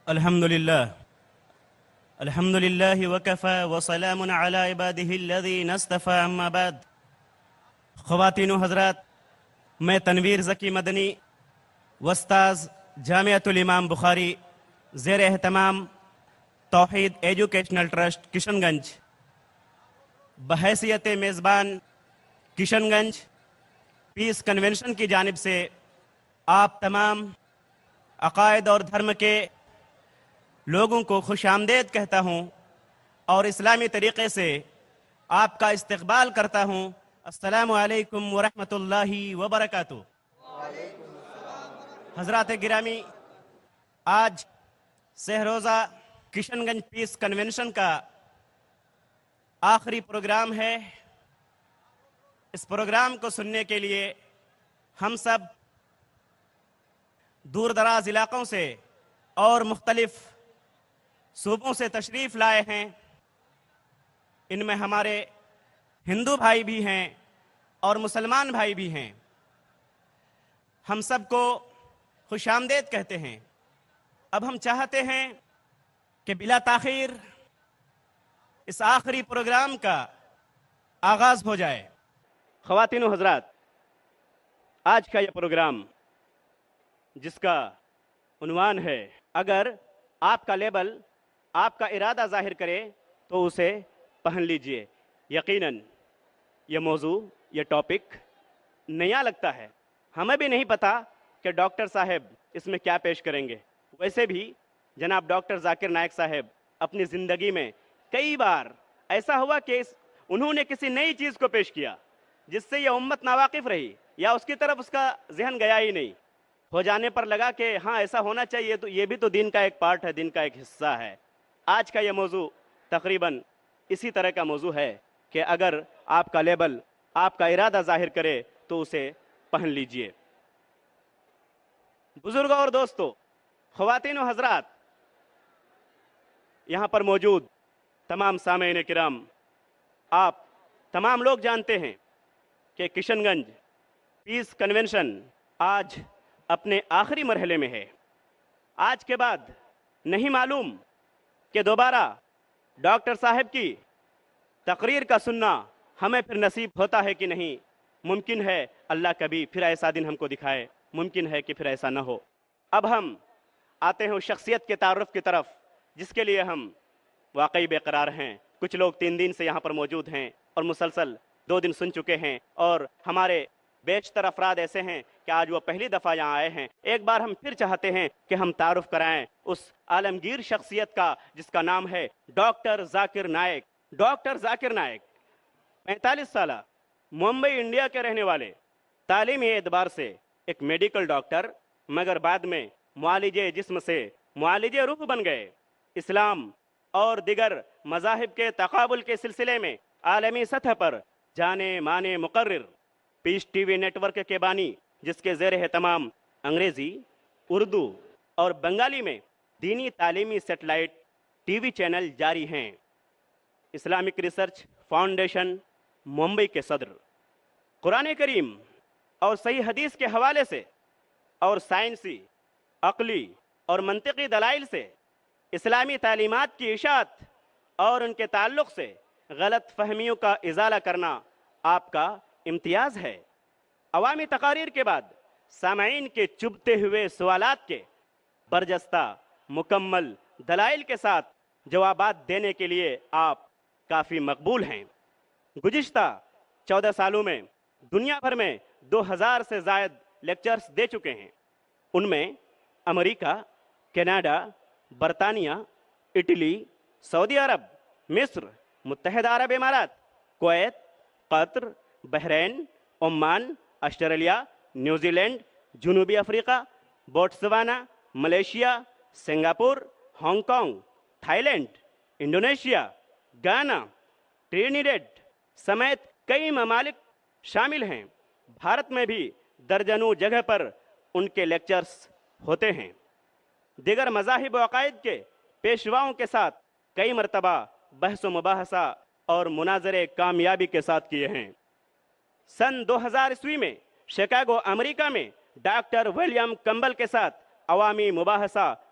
الحمد لله الحمد لله وكفى وسلام على عباده الذين اصطفى اما بعد. خواتین و حضرات، میں تنویر ذکی مدنی وستاذ جامعۃ الامام بخاری زیر اہتمام توحید ایجوکیشنل ٹرسٹ کشن گنج بحیثیت میزبان کشن گنج پیس کنونشن کی جانب سے آپ تمام عقائد اور دھرم کے لوگوں کو خوش آمدید کہتا ہوں اور اسلامی طریقے سے آپ کا استقبال کرتا ہوں. السلام علیکم ورحمۃ اللہ وبرکاتہ. حضرات گرامی، آج سہ روزہ کشن گنج پیس کنونشن کا آخری پروگرام ہے. اس پروگرام کو سننے کے لیے ہم سب دور دراز علاقوں سے اور مختلف صوبوں سے تشریف لائے ہیں. ان میں ہمارے ہندو بھائی بھی ہیں اور مسلمان بھائی بھی ہیں. ہم سب کو خوش آمدید کہتے ہیں. اب ہم چاہتے ہیں کہ بلا تاخیر اس آخری پروگرام کا آغاز ہو جائے. خواتین و حضرات، آج کا یہ پروگرام جس کا عنوان ہے اگر آپ کا لیبل آپ کا ارادہ ظاہر کرے تو اسے پہن لیجئے. یقیناً یہ موضوع، یہ ٹاپک نیا لگتا ہے. ہمیں بھی نہیں پتا کہ ڈاکٹر صاحب اس میں کیا پیش کریں گے. ویسے بھی جناب ڈاکٹر ذاکر نائک صاحب اپنی زندگی میں کئی بار ایسا ہوا کہ انہوں نے کسی نئی چیز کو پیش کیا جس سے یہ امت ناواقف رہی یا اس کی طرف اس کا ذہن گیا ہی نہیں. ہو جانے پر لگا کہ ہاں ایسا ہونا چاہیے، تو یہ بھی تو دین کا ایک پارٹ ہے، دین کا ایک حصہ ہے. آج کا یہ موضوع تقریباً اسی طرح کا موضوع ہے کہ اگر آپ کا لیبل آپ کا ارادہ ظاہر کرے تو اسے پہن لیجئے. بزرگوں اور دوستو، خواتین و حضرات، یہاں پر موجود تمام سامعین کرام، آپ تمام لوگ جانتے ہیں کہ کشن گنج پیس کنونشن آج اپنے آخری مرحلے میں ہے. آج کے بعد نہیں معلوم کہ دوبارہ ڈاکٹر صاحب کی تقریر کا سننا ہمیں پھر نصیب ہوتا ہے کہ نہیں. ممکن ہے اللہ کبھی پھر ایسا دن ہم کو دکھائے، ممکن ہے کہ پھر ایسا نہ ہو. اب ہم آتے ہیں شخصیت کے تعارف کی طرف، جس کے لیے ہم واقعی بے قرار ہیں. کچھ لوگ 3 دن سے یہاں پر موجود ہیں اور مسلسل 2 دن سن چکے ہیں، اور ہمارے بیشتر افراد ایسے ہیں کہ آج وہ پہلی دفعہ یہاں آئے ہیں. ایک بار ہم پھر چاہتے ہیں کہ ہم تعارف کرائیں اس عالمگیر شخصیت کا جس کا نام ہے ڈاکٹر ذاکر نائک. ڈاکٹر ذاکر نائک 45 سالہ ممبئی انڈیا کے رہنے والے، تعلیمی اعتبار سے ایک میڈیکل ڈاکٹر، مگر بعد میں معالج جسم سے معالج روح بن گئے. اسلام اور دیگر مذاہب کے تقابل کے سلسلے میں عالمی سطح پر جانے مانے مقرر، پیس ٹی وی نیٹ ورک کے بانی، جس کے زیر اہتمام انگریزی، اردو اور بنگالی میں دینی تعلیمی سیٹلائٹ ٹی وی چینل جاری ہیں. اسلامک ریسرچ فاؤنڈیشن ممبئی کے صدر، قرآن کریم اور صحیح حدیث کے حوالے سے اور سائنسی، عقلی اور منطقی دلائل سے اسلامی تعلیمات کی اشاعت اور ان کے تعلق سے غلط فہمیوں کا ازالہ کرنا آپ کا امتیاز ہے. عوامی تقاریر کے بعد سامعین کے چبھتے ہوئے سوالات کے برجستہ مکمل دلائل کے ساتھ جوابات دینے کے لیے آپ کافی مقبول ہیں. گزشتہ 14 سالوں میں دنیا بھر میں 2000 سے زائد لیکچرز دے چکے ہیں. ان میں امریکہ، کینیڈا، برطانیہ، اٹلی، سعودی عرب، مصر، متحدہ عرب امارات، Kuwait, Qatar, Bahrain, Oman, Australia, New لینڈ، جنوبی افریقہ، Botswana, Malaysia, Singapore, Hong Kong, Thailand, Indonesia, Ghana, Trinidad سمیت کئی ممالک شامل ہیں. بھارت میں بھی درجنوں جگہ پر ان کے لیکچرز ہوتے ہیں. دیگر مذاہب و عقائد کے پیشواؤں کے ساتھ کئی مرتبہ بحث و مباحثہ اور مناظرے کامیابی کے ساتھ کیے ہیں. سن 2000 میں شکاگو امریکہ میں ڈاکٹر ولیم کمبل کے ساتھ عوامی مباحثہ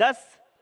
10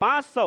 500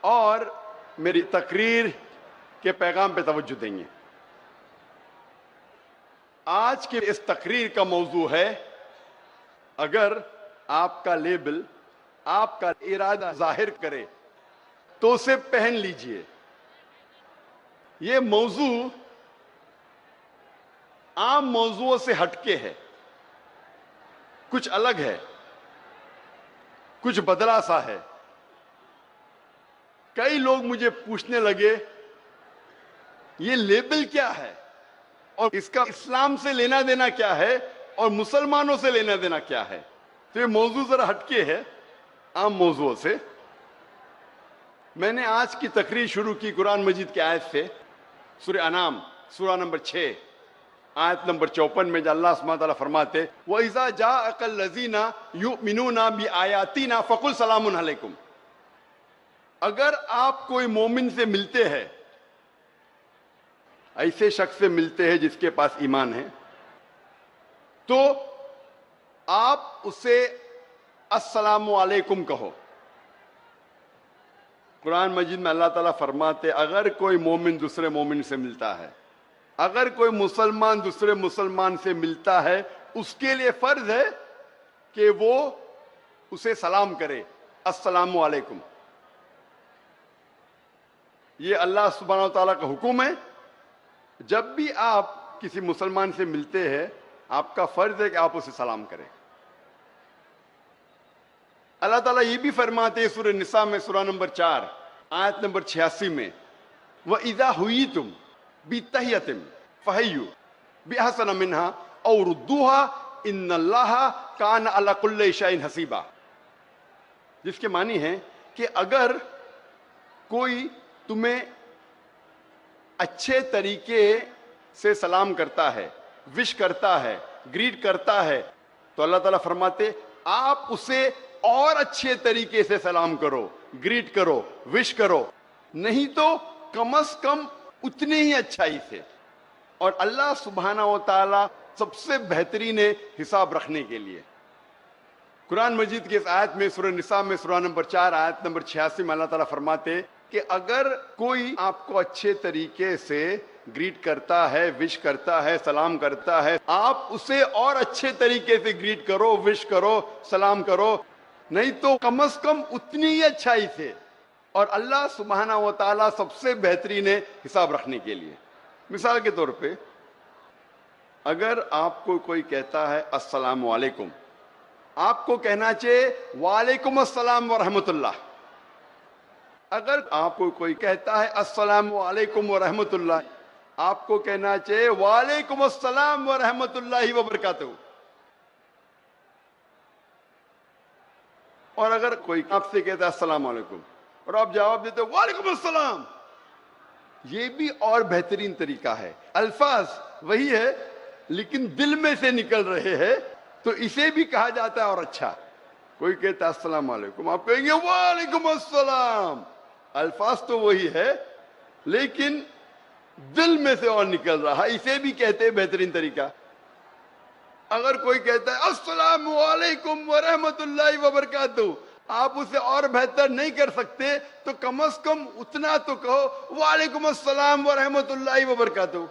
اور میری تقریر کے پیغام پہ توجہ دیں گے۔ آج کی اس تقریر کا موضوع ہے، اگر آپ کا لیبل آپ کا ارادہ ظاہر کرے تو اسے پہن لیجئے۔ یہ موضوع عام موضوعوں سے ہٹ کے ہے، کچھ الگ ہے، کچھ بدلا سا ہے۔ کئی لوگ مجھے پوچھنے لگے یہ لیبل کیا ہے اور اس کا اسلام سے لینا دینا کیا ہے اور مسلمانوں سے لینا دینا کیا ہے؟ تو یہ موضوع ذرا ہٹ کے ہے عام موضوعوں سے۔ میں نے آج کی تقریر شروع کی قرآن مجید کی آیت سے، سورہ انعام سورہ نمبر 6 آیت نمبر 54 میں، جو اللہ سبحانہ وتعالیٰ فرماتے وَإِذَا جَاءَكَ الَّذِينَ يُؤْمِنُونَ بِآيَاتِنَا فَقُلْ سَلَامٌ عَلَيْكُمْ۔ اگر آپ کوئی مومن سے ملتے ہیں، ایسے شخص سے ملتے ہیں جس کے پاس ایمان ہے، تو آپ اسے السلام علیکم کہو۔ قرآن مجید میں اللہ تعالیٰ فرماتے اگر کوئی مومن دوسرے مومن سے ملتا ہے، اگر کوئی مسلمان دوسرے مسلمان سے ملتا ہے، اس کے لیے فرض ہے کہ وہ اسے سلام کرے، السلام علیکم۔ یہ اللہ سبحانہ و تعالیٰ کا حکم ہے۔ جب بھی آپ کسی مسلمان سے ملتے ہیں، آپ کا فرض ہے کہ آپ اسے سلام کریں۔ اللہ تعالیٰ یہ بھی فرماتے ہیں سورہ نساء میں سورہ نمبر 4 آیت نمبر 86 میں وَإِذَا حُيِّيتُمْ بِتَحِيَّةٍ فَحَيُّوا بِأَحْسَنَ مِنْهَا أَوْ رُدُّوهَا إِنَّ اللَّهَ كَانَ عَلَى كُلِّ شَيْءٍ حَسِيبًا، جس کے معنی ہے کہ اگر کوئی تمہیں اچھے طریقے سے سلام کرتا ہے، وش کرتا ہے، گریٹ کرتا ہے، تو اللہ تعالیٰ فرماتے آپ اسے اور اچھے طریقے سے سلام کرو، گریٹ کرو، وش کرو، نہیں تو کم از کم اتنی ہی اچھائی سے۔ اور اللہ سبحانہ و تعالیٰ سب سے بہترین ہے حساب رکھنے کے لیے۔ قرآن مجید کی اس آیت میں سورہ نساء میں سورہ نمبر 4 آیت نمبر 86 میں اللہ تعالیٰ فرماتے کہ اگر کوئی آپ کو اچھے طریقے سے گریٹ کرتا ہے، وش کرتا ہے، سلام کرتا ہے، آپ اسے اور اچھے طریقے سے گریٹ کرو، وش کرو، سلام کرو، نہیں تو کم از کم اتنی ہی اچھائی سے۔ اور اللہ سبحانہ و تعالیٰ سب سے بہترین ہے حساب رکھنے کے لیے۔ مثال کے طور پہ اگر آپ کو کوئی کہتا ہے السلام علیکم، آپ کو کہنا چاہیے وعلیکم السلام ورحمۃ اللہ۔ اگر آپ کو کوئی کہتا ہے السلام علیکم ورحمۃ اللہ، آپ کو کہنا چاہیے وعلیکم السلام ورحمۃ اللہ وبرکاتہ۔ اور اگر کوئی آپ سے کہتا ہے السلام علیکم اور آپ جواب دیتے وعلیکم السلام، یہ بھی اور بہترین طریقہ ہے۔ الفاظ وہی ہے لیکن دل میں سے نکل رہے ہیں، تو اسے بھی کہا جاتا ہے اور اچھا۔ کوئی کہتا ہے السلام علیکم، آپ کہیں گے وعلیکم السلام، الفاظ تو وہی ہے لیکن دل میں سے اور نکل رہا، اسے بھی کہتے ہیں بہترین طریقہ۔ اگر کوئی کہتا ہے السلام علیکم ورحمۃ اللہ وبرکاتہ، آپ اسے اور بہتر نہیں کر سکتے تو کم از کم اتنا تو کہو وعلیکم السلام ورحمۃ اللہ وبرکاتہ۔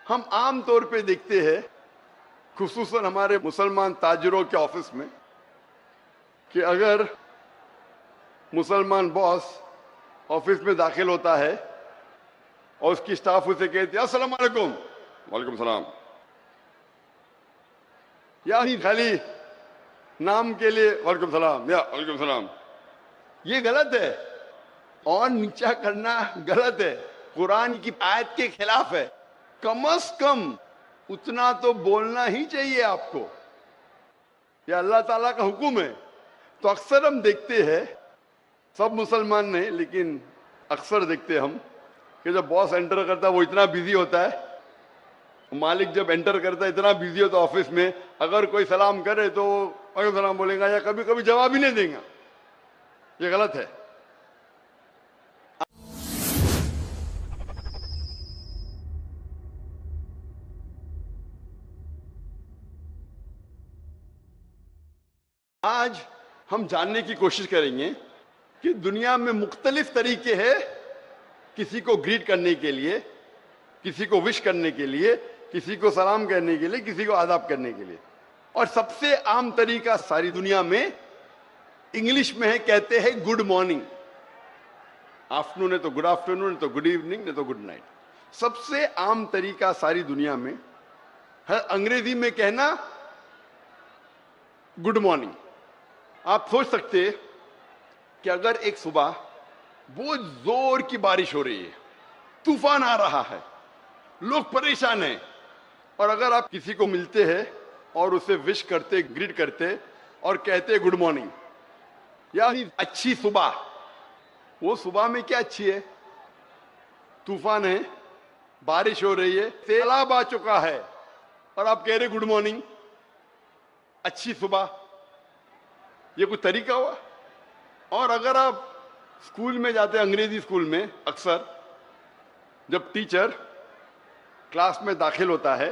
ہم عام طور پہ دیکھتے ہیں خصوصاً ہمارے مسلمان تاجروں کے آفس میں کہ اگر مسلمان باس آفس میں داخل ہوتا ہے اور اس کی سٹاف اسے کہتی ہے السلام علیکم، وعلیکم السلام، یعنی خالی نام کے لیے وعلیکم السلام یا وعلیکم السلام، یہ غلط ہے اور نیچا کرنا غلط ہے، قرآن کی آیت کے خلاف ہے۔ کم از کم اتنا تو بولنا ہی چاہیے آپ کو، یہ اللہ تعالیٰ کا حکم ہے۔ تو اکثر ہم دیکھتے ہیں، سب مسلمان نہیں لیکن اکثر دیکھتے ہم کہ جب باس انٹر کرتا ہے وہ اتنا بیزی ہوتا ہے، مالک جب انٹر کرتا ہے اتنا بیزی ہوتا ہے آفس میں، اگر کوئی سلام کرے تو وعلیکم السلام بولے گا یا کبھی کبھی جواب ہی نہیں دیں گا، یہ غلط ہے۔ آج ہم جاننے کی کوشش کریں گے کہ دنیا میں مختلف طریقے ہیں کسی کو گریٹ کرنے کے لیے، کسی کو وش کرنے کے لیے، کسی کو سلام کرنے کے لیے، کسی کو آداب کرنے کے لیے. اور سب سے عام طریقہ ساری دنیا میں انگلش میں ہے، کہتے ہیں گڈ مارننگ. آفٹرنون ہے تو گڈ آفٹرنون، ہے تو گڈ ایوننگ، ہے تو گڈ نائٹ. سب سے عام طریقہ ساری دنیا میں ہے انگریزی میں کہنا گڈ مارننگ. آپ سوچ سکتے کہ اگر ایک صبح بہت زور کی بارش ہو رہی ہے، طوفان آ رہا ہے، لوگ پریشان ہیں، اور اگر آپ کسی کو ملتے ہیں اور اسے وش کرتے، گریٹ کرتے اور کہتے گڈ مارننگ، یعنی اچھی صبح. وہ صبح میں کیا اچھی ہے؟ طوفان ہے، بارش ہو رہی ہے، سیلاب آ چکا ہے، اور آپ کہہ رہے گڈ مارننگ، اچھی صبح. یہ کوئی طریقہ ہوا؟ اور اگر آپ اسکول میں جاتے، انگریزی اسکول میں اکثر جب ٹیچر کلاس میں داخل ہوتا ہے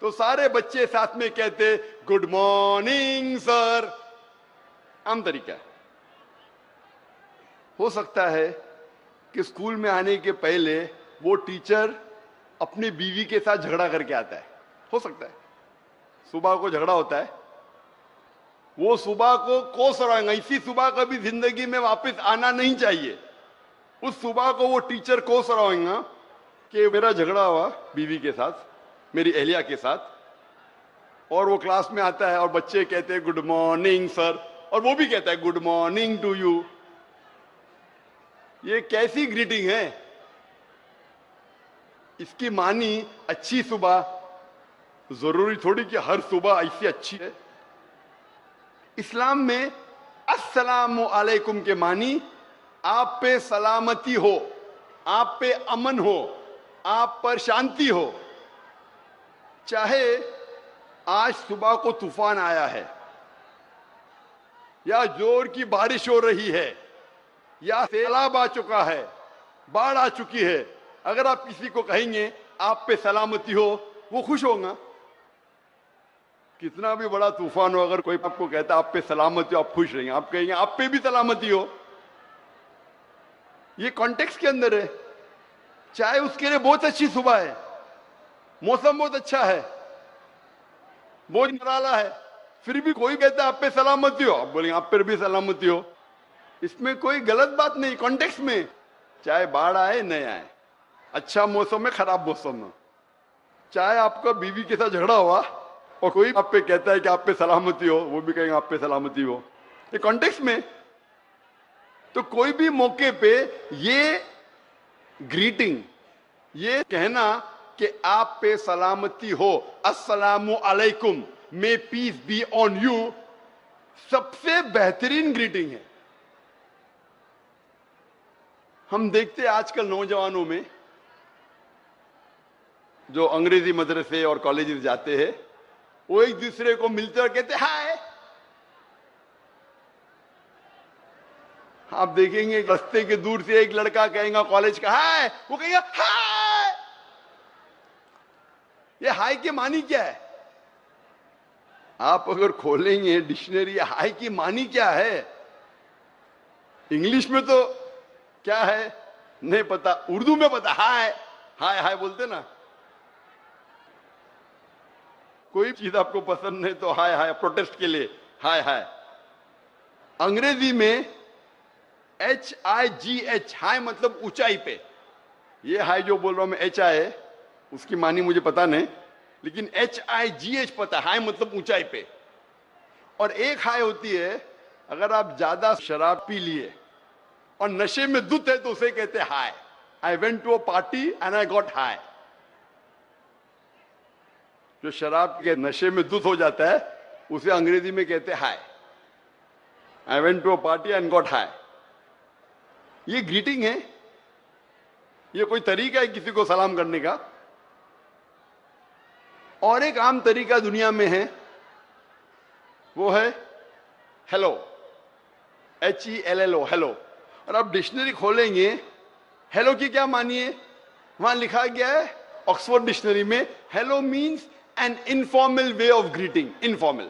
تو سارے بچے ساتھ میں کہتے گڈ مارننگ سر. عام طریقہ ہے. ہو سکتا ہے کہ اسکول میں آنے کے پہلے وہ ٹیچر اپنی بیوی کے ساتھ جھگڑا کر کے آتا ہے. ہو سکتا ہے صبح کو جھگڑا ہوتا ہے، وہ صبح کو کوس رہے گا. اسی صبح کبھی زندگی میں واپس آنا نہیں چاہیے. اس صبح کو وہ ٹیچر کوس رہے گا کہ میرا جھگڑا ہوا بیوی کے ساتھ، میری اہلیہ کے ساتھ، اور وہ کلاس میں آتا ہے اور بچے کہتے ہیں گڈ مارننگ سر، اور وہ بھی کہتا ہے گڈ مارننگ ٹو یو. یہ کیسی گریٹنگ ہے؟ اس کی معنی اچھی صبح. ضروری تھوڑی کہ ہر صبح ایسی اچھی ہے. اسلام میں السلام علیکم کے معنی آپ پہ سلامتی ہو، آپ پہ امن ہو، آپ پر شانتی ہو. چاہے آج صبح کو طوفان آیا ہے، یا زور کی بارش ہو رہی ہے، یا سیلاب آ چکا ہے، باڑھ آ چکی ہے، اگر آپ کسی کو کہیں گے آپ پہ سلامتی ہو، وہ خوش ہوگا. کتنا بھی بڑا طوفان ہو، اگر کوئی آپ کو کہتا ہے آپ پہ سلامتی ہو، آپ خوش رہیں گے. آپ کہیں گے آپ پہ بھی سلامتی ہو. یہ کانٹیکس کے اندر ہے. چاہے اس کے لیے بہت اچھی صبح ہے، موسم بہت اچھا ہے، بہت نرالا ہے، پھر بھی کوئی کہتا ہے آپ پہ سلامتی ہو، آپ بولیں گے آپ پہ بھی سلامتی ہو. اس میں کوئی غلط بات نہیں. کانٹیکس میں چاہے باڑھ آئے نہ آئے، اچھا موسم ہے خراب موسم ہے، چاہے آپ کا بیوی کے ساتھ جھگڑا ہوا اور کوئی آپ پہ کہتا ہے کہ آپ پہ سلامتی ہو، وہ بھی کہیں گے آپ پہ سلامتی ہو. یہ کانٹیکس میں. تو کوئی بھی موقع پہ یہ گریٹنگ، یہ کہنا کہ آپ پہ سلامتی ہو، السلام علیکم، may peace be on you، سب سے بہترین گریٹنگ ہے. ہم دیکھتے ہیں آج کل نوجوانوں میں جو انگریزی مدرسے اور کالجز جاتے ہیں، وہ ایک دوسرے کو ملتے اور کہتے ہائے. آپ دیکھیں گے رستے کے دور سے ایک لڑکا کہیں گا کالج کا ہائے، وہ کہیں گا ہائے. یہ ہائے کے معنی کیا ہے؟ آپ اگر کھولیں گے ڈکشنری، ہائے کی معنی کیا ہے؟ انگلش میں تو کیا ہے نہیں پتا، اردو میں پتا، ہائے ہائے ہائے بولتے نا. کوئی چیز آپ کو پسند نہیں تو ہائے ہائے، پروٹیسٹ کے لیے ہائے ہائے. انگریزی میں HIGH، ہائے مطلب اونچائی پہ. یہ ہائے جو بول رہا ہوں میں HI ہے، اس کی معنی مجھے پتا نہیں، لیکن HIGH پتا، ہائے مطلب اونچائی پہ. اور ایک ہائے ہوتی ہے اگر آپ زیادہ شراب پی لیے اور نشے میں دھت ہے تو اسے کہتے ہائے. I went to a party and I got high. جو شراب کے نشے میں دھت ہو جاتا ہے اسے انگریزی میں کہتے ہائے. I went to a party and got high. یہ گریٹنگ ہے. یہ کوئی طریقہ ہے کسی کو سلام کرنے کا. اور ایک عام طریقہ دنیا میں ہے، وہ ہے ہیلو، HELLO، ہیلو. اور آپ ڈکشنری کھولیں گے، ہیلو کی کیا معنی ہے؟ وہاں لکھا گیا ہے آکسفورڈ ڈکشنری میں، hello means an informal way of greeting. Informal.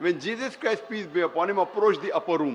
When Jesus Christ peace be upon him approached the upper room,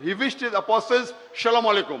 he wished his apostles shalom alaikum,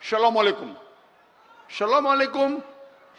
shalom alaikum। shalom alaikum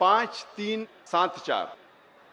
5374,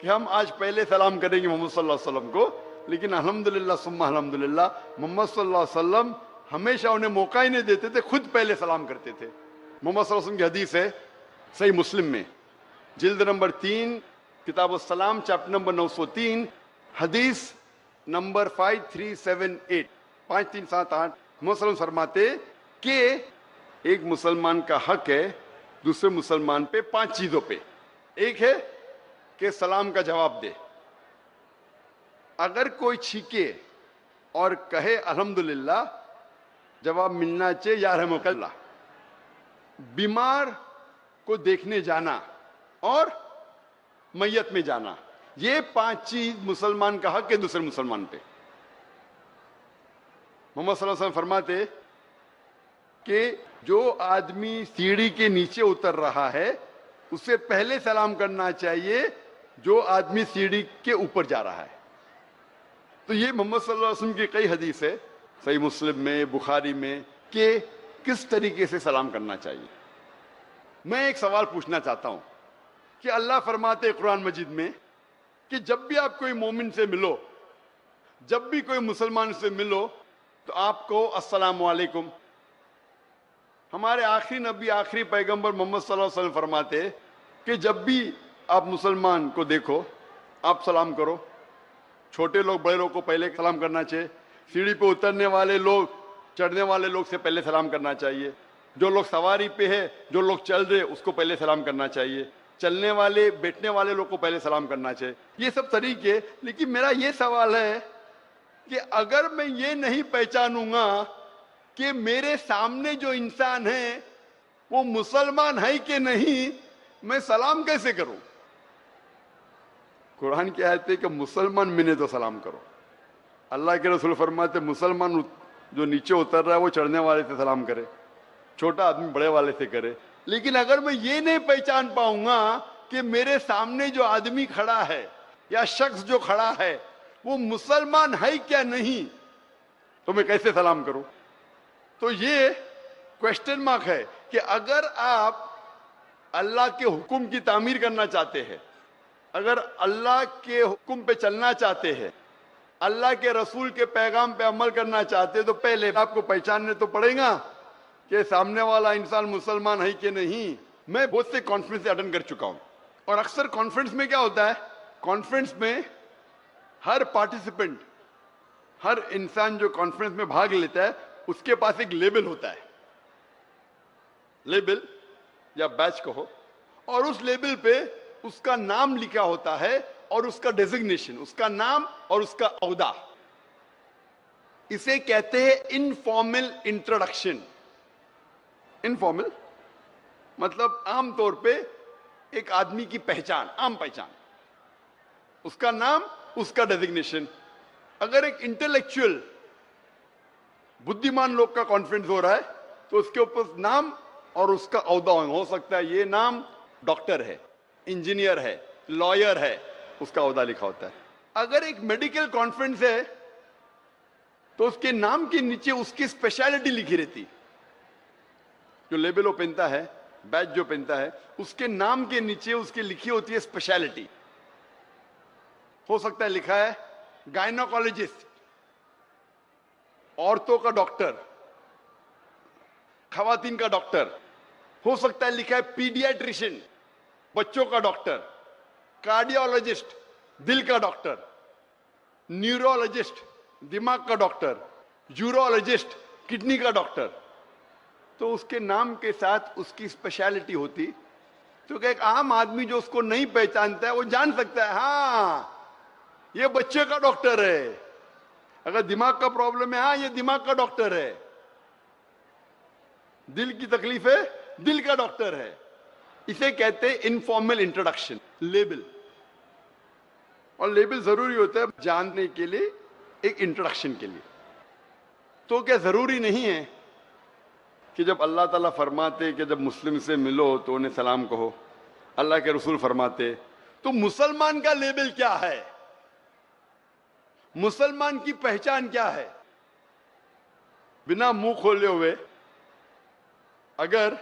کہ ہم آج پہلے سلام کریں گے محمد صلی اللہ علیہ وسلم کو، لیکن الحمدللہ ثم الحمدللہ محمد صلی اللہ علیہ وسلم ہمیشہ انہیں موقع ہی نہیں دیتے تھے، خود پہلے سلام کرتے تھے۔ محمد صلی اللہ علیہ وسلم کی حدیث ہے صحیح مسلم میں، جلد نمبر 3 کتاب السلام چیپٹر نمبر 903 حدیث نمبر 5378 5378 محمد صلی اللہ علیہ وسلم فرماتے کہ ایک مسلمان کا حق ہے دوسرے مسلمان پہ 5 چیزوں پہ۔ ایک ہے کہ سلام کا جواب دے، اگر کوئی چھینکے اور کہے الحمدللہ جواب ملنا چاہیے یا رحمک اللہ۔ بیمار کو دیکھنے جانا اور میت میں جانا، یہ 5 چیز مسلمان کا حق ہے دوسرے مسلمان پہ۔ محمد صلی اللہ علیہ وسلم فرماتے کہ جو آدمی سیڑھی کے نیچے اتر رہا ہے اسے پہلے سلام کرنا چاہیے جو آدمی سیڑھی کے اوپر جا رہا ہے۔ تو یہ محمد صلی اللہ علیہ وسلم کی کئی حدیث ہے صحیح مسلم میں، بخاری میں، کہ کس طریقے سے سلام کرنا چاہیے۔ میں ایک سوال پوچھنا چاہتا ہوں کہ اللہ فرماتے قرآن مجید میں کہ جب بھی آپ کوئی مومن سے ملو، جب بھی کوئی مسلمان سے ملو تو آپ کو السلام علیکم۔ ہمارے آخری نبی آخری پیغمبر محمد صلی اللہ علیہ وسلم فرماتے کہ جب بھی آپ مسلمان کو دیکھو آپ سلام کرو۔ چھوٹے لوگ بڑے لوگ کو پہلے سلام کرنا چاہیے، سیڑھی پہ اترنے والے لوگ چڑھنے والے لوگ سے پہلے سلام کرنا چاہیے، جو لوگ سواری پہ ہے جو لوگ چل رہے اس کو پہلے سلام کرنا چاہیے، چلنے والے بیٹھنے والے لوگ کو پہلے سلام کرنا چاہیے۔ یہ سب طریقے، لیکن میرا یہ سوال ہے کہ اگر میں یہ نہیں پہچانوں گا کہ میرے سامنے جو انسان ہے وہ مسلمان ہے کہ نہیں، میں سلام کیسے کروں؟ قرآن کی آیت ہے کہ مسلمان ملے تو سلام کرو۔ اللہ کے رسول فرماتے مسلمان جو نیچے اتر رہا ہے وہ چڑھنے والے سے سلام کرے، چھوٹا آدمی بڑے والے سے کرے۔ لیکن اگر میں یہ نہیں پہچان پاؤں گا کہ میرے سامنے جو آدمی کھڑا ہے یا شخص جو کھڑا ہے وہ مسلمان ہے کیا نہیں، تو میں کیسے سلام کروں؟ تو یہ کوشچن مارک ہے کہ اگر آپ اللہ کے حکم کی تعمیر کرنا چاہتے ہیں، اگر اللہ کے حکم پہ چلنا چاہتے ہیں، اللہ کے رسول کے پیغام پہ عمل کرنا چاہتے ہیں، تو پہلے آپ کو پہچاننے تو پڑے گا کہ سامنے والا انسان مسلمان ہے کہ نہیں۔ میں بہت سے کانفرنس اٹینڈ کر چکا ہوں، اور اکثر کانفرنس میں کیا ہوتا ہے، کانفرنس میں ہر پارٹیسپینٹ، ہر انسان جو کانفرنس میں بھاگ لیتا ہے اس کے پاس ایک لیبل ہوتا ہے، لیبل یا بیچ کہو، اور اس لیبل پہ اس کا نام لکھا ہوتا ہے اور اس کا ڈیزگنیشن، اس کا نام اور اس کا عہدہ۔ اسے کہتے ہیں انفارمل انٹروڈکشن۔ انفارمل مطلب عام طور پہ ایک آدمی کی پہچان، عام پہچان، اس کا نام، اس کا ڈیزگنیشن۔ اگر ایک انٹلیکچوئل بدھیمان لوگ کا کانفرنس ہو رہا ہے تو اس کے اوپر نام اور اس کا عہدہ ہو سکتا ہے، یہ نام ڈاکٹر ہے، انجینئر ہے، لائر ہے، اس کا عہدہ لکھا ہوتا ہے۔ اگر ایک میڈیکل کانفرنس ہے تو اس کے نام کے نیچے اس کی اسپیشلٹی لکھی رہتی، جو لیبل وہ پہنتا ہے، بیچ جو پہنتا ہے، اس کے نام کے نیچے اس کی لکھی ہوتی ہے اسپیشلٹی۔ ہو سکتا ہے لکھا ہے گائنوکالوجسٹ، عورتوں کا ڈاکٹر، خواتین کا ڈاکٹر۔ ہو سکتا ہے لکھا ہے پیڈیاٹریشن، بچوں کا ڈاکٹر، کارڈیولوجسٹ، دل کا ڈاکٹر، نیورولوجسٹ، دماغ کا ڈاکٹر، یورولوجسٹ، کڈنی کا ڈاکٹر۔ تو اس کے نام کے ساتھ اس کی اسپیشلٹی ہوتی، تو کہ ایک عام آدمی جو اس کو نہیں پہچانتا ہے وہ جان سکتا ہے ہاں یہ بچے کا ڈاکٹر ہے، اگر دماغ کا پرابلم ہے ہاں یہ دماغ کا ڈاکٹر ہے، دل کی تکلیف ہے دل کا ڈاکٹر ہے۔ اسے کہتے ہیں انفارمل انٹروڈکشن، لیبل۔ اور لیبل ضروری ہوتا ہے جاننے کے لیے، ایک انٹروڈکشن کے لیے۔ تو کیا ضروری نہیں ہے کہ جب اللہ تعالیٰ فرماتے کہ جب مسلم سے ملو تو انہیں سلام کہو، اللہ کے رسول فرماتے، تو مسلمان کا لیبل کیا ہے، مسلمان کی پہچان کیا ہے؟ بنا منہ کھولے ہوئے اگر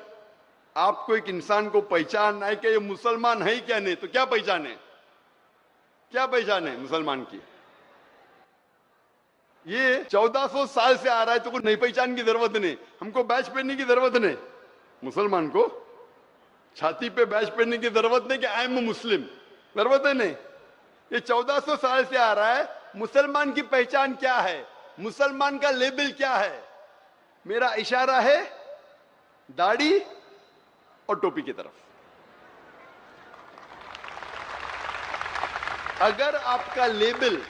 آپ کو ایک انسان کو پہچان ہے کہ یہ مسلمان ہے کیا نہیں، تو کیا پہچانے؟ کیا پہچان ہے مسلمان کی؟ یہ 1400 سال سے آ رہا ہے تو کوئی نئی پہچان کی ضرورت نہیں. ہم کو بیچ پہننے کی ضرورت نہیں. مسلمان کو چھاتی پہ بیچ پہننے کی ضرورت نہیں کہ آئی ایم مسلم، ضرورت ہے نہیں. یہ 1400 سال سے آ رہا ہے. مسلمان کی پہچان کیا ہے؟ مسلمان کا لیبل کیا ہے؟ میرا اشارہ ہے داڑھی اور ٹوپی کی طرف. اگر آپ کا لیبل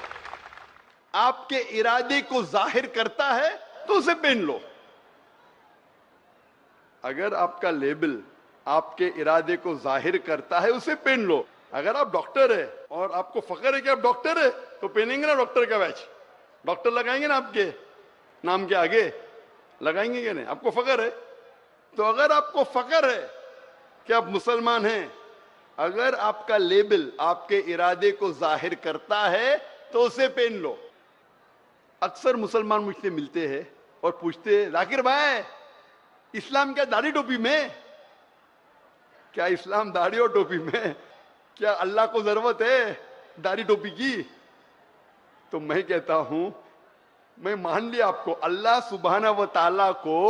آپ کے ارادے کو ظاہر کرتا ہے تو اسے پہن لو. اگر آپ کا لیبل آپ کے ارادے کو ظاہر کرتا ہے اسے پہن لو. اگر آپ ڈاکٹر ہے اور آپ کو فخر ہے کہ آپ ڈاکٹر ہے تو پہنیں گے نا ڈاکٹر کا بیچ. ڈاکٹر لگائیں گے نا آپ کے نام کے آگے، لگائیں گے کہ نہیں؟ آپ کو فخر ہے. تو اگر آپ کو فخر ہے کہ آپ مسلمان ہیں، اگر آپ کا لیبل آپ کے ارادے کو ظاہر کرتا ہے تو اسے پہن لو. اکثر مسلمان مجھ سے ملتے ہیں اور پوچھتے ہیں ذاکر بھائی اسلام کیا داڑھی ٹوپی میں؟ کیا اسلام داڑھی اور ٹوپی میں؟ کیا اللہ کو ضرورت ہے داڑھی ٹوپی کی؟ تو میں کہتا ہوں میں مان لیا آپ کو. اللہ سبحانہ و تعالیٰ کو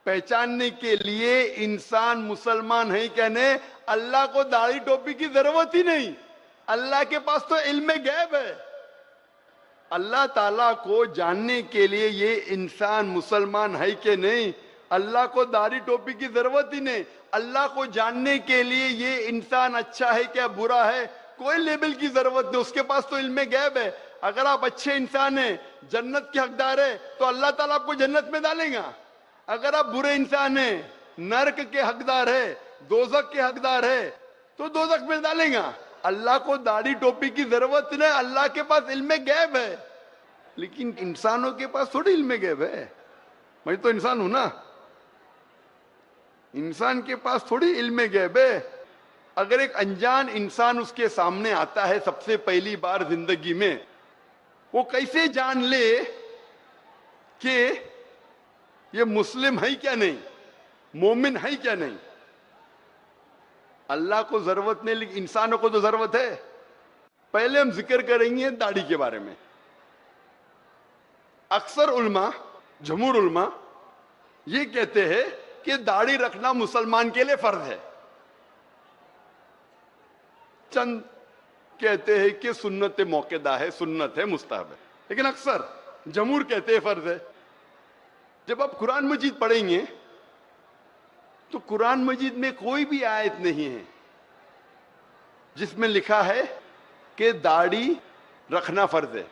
پہچاننے کے لیے انسان مسلمان ہے کہنے اللہ کو داڑھی ٹوپی کی ضرورت ہی نہیں. اللہ کے پاس تو علم غیب ہے. اللہ تعالیٰ کو جاننے کے لیے یہ انسان مسلمان ہے کہ نہیں، اللہ کو داڑھی ٹوپی کی ضرورت ہی نہیں. اللہ کو جاننے کے لیے یہ انسان اچھا ہے کیا برا ہے کوئی لیبل کی ضرورت نہیں، اس کے پاس تو علم غیب ہے. اگر آپ اچھے انسان ہیں، جنت کے حقدار ہے تو اللہ تعالیٰ آپ کو جنت میں ڈالے گا. اگر آپ برے انسان ہیں، نرک کے حقدار ہے، دوزخ کے حقدار ہے تو دوزخ میں ڈالے گا. اللہ کو داڑھی ٹوپی کی ضرورت نہیں، اللہ کے پاس علم غیب ہے. لیکن انسانوں کے پاس تھوڑی علم غیب ہے. میں تو انسان ہوں نا، انسان کے پاس تھوڑی علم غیب ہے. اگر ایک انجان انسان اس کے سامنے آتا ہے سب سے پہلی بار زندگی میں، وہ کیسے جان لے کہ یہ مسلم ہے کیا نہیں، مومن ہے کیا نہیں؟ اللہ کو ضرورت نہیں لیکن انسانوں کو تو ضرورت ہے. پہلے ہم ذکر کریں گے داڑھی کے بارے میں. اکثر علماء، جمہور علماء یہ کہتے ہیں کہ داڑھی رکھنا مسلمان کے لیے فرض ہے. چند کہتے ہیں کہ سنت موقدہ ہے، سنت ہے، مستحب ہے. لیکن اکثر جمہور کہتے ہیں فرض ہے. جب آپ قرآن مجید پڑھیں گے تو قرآن مجید میں کوئی بھی آیت نہیں ہے جس میں لکھا ہے کہ داڑھی رکھنا فرض ہے.